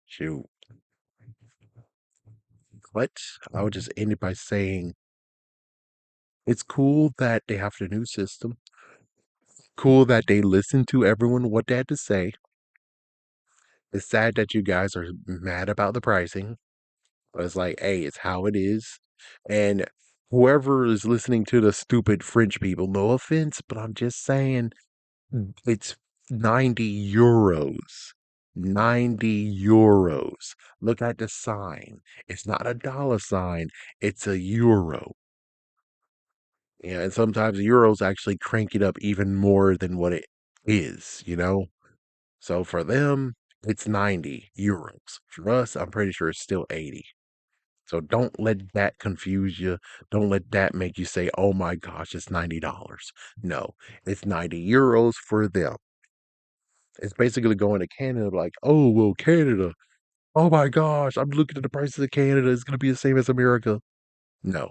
Shoot. But I would just end it by saying it's cool that they have the new system. Cool that they listen to everyone what they had to say. It's sad that you guys are mad about the pricing, but it's like, hey, it's how it is. And whoever is listening to the stupid French people, no offense, but I'm just saying it's 90 euros. 90 euros. Look at the sign. It's not a dollar sign, it's a euro. Yeah, and sometimes euros actually crank it up even more than what it is, you know? So for them, it's 90 euros. For us, I'm pretty sure it's still 80. So don't let that confuse you. Don't let that make you say, oh my gosh, it's $90. No, it's 90 euros for them. It's basically going to Canada like, oh, well, Canada. Oh my gosh, I'm looking at the prices of Canada. It's going to be the same as America. No,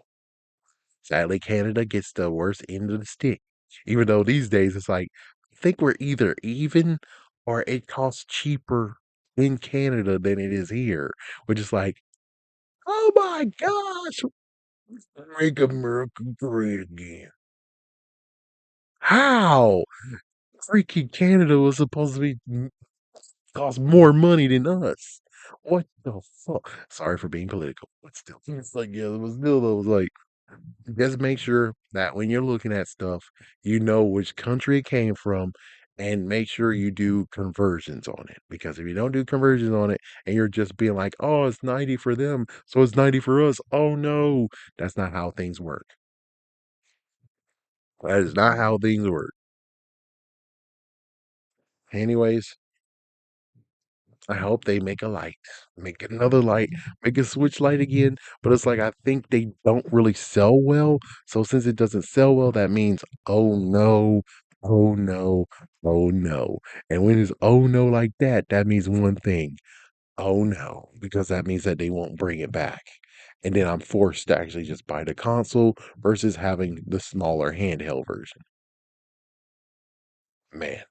sadly, Canada gets the worst end of the stick. Even though these days it's like, I think we're either even or it costs cheaper in Canada than it is here, which is like, oh my gosh, make America great again. How? Freaking Canada was supposed to be cost more money than us. What the fuck? Sorry for being political, but still, it's like, yeah, it was still those like, just make sure that when you're looking at stuff, you know which country it came from, and make sure you do conversions on it. Because if you don't do conversions on it, and you're just being like, oh, it's 90 for them, so it's 90 for us. Oh no, that's not how things work. That is not how things work. Anyways, I hope they make a light, make another light, make a Switch light again. But it's like I think they don't really sell well. So since it doesn't sell well, that means oh no, oh no, oh no. And when it's oh no like that, that means one thing. Oh no, because that means that they won't bring it back. And then I'm forced to actually just buy the console versus having the smaller handheld version. Man.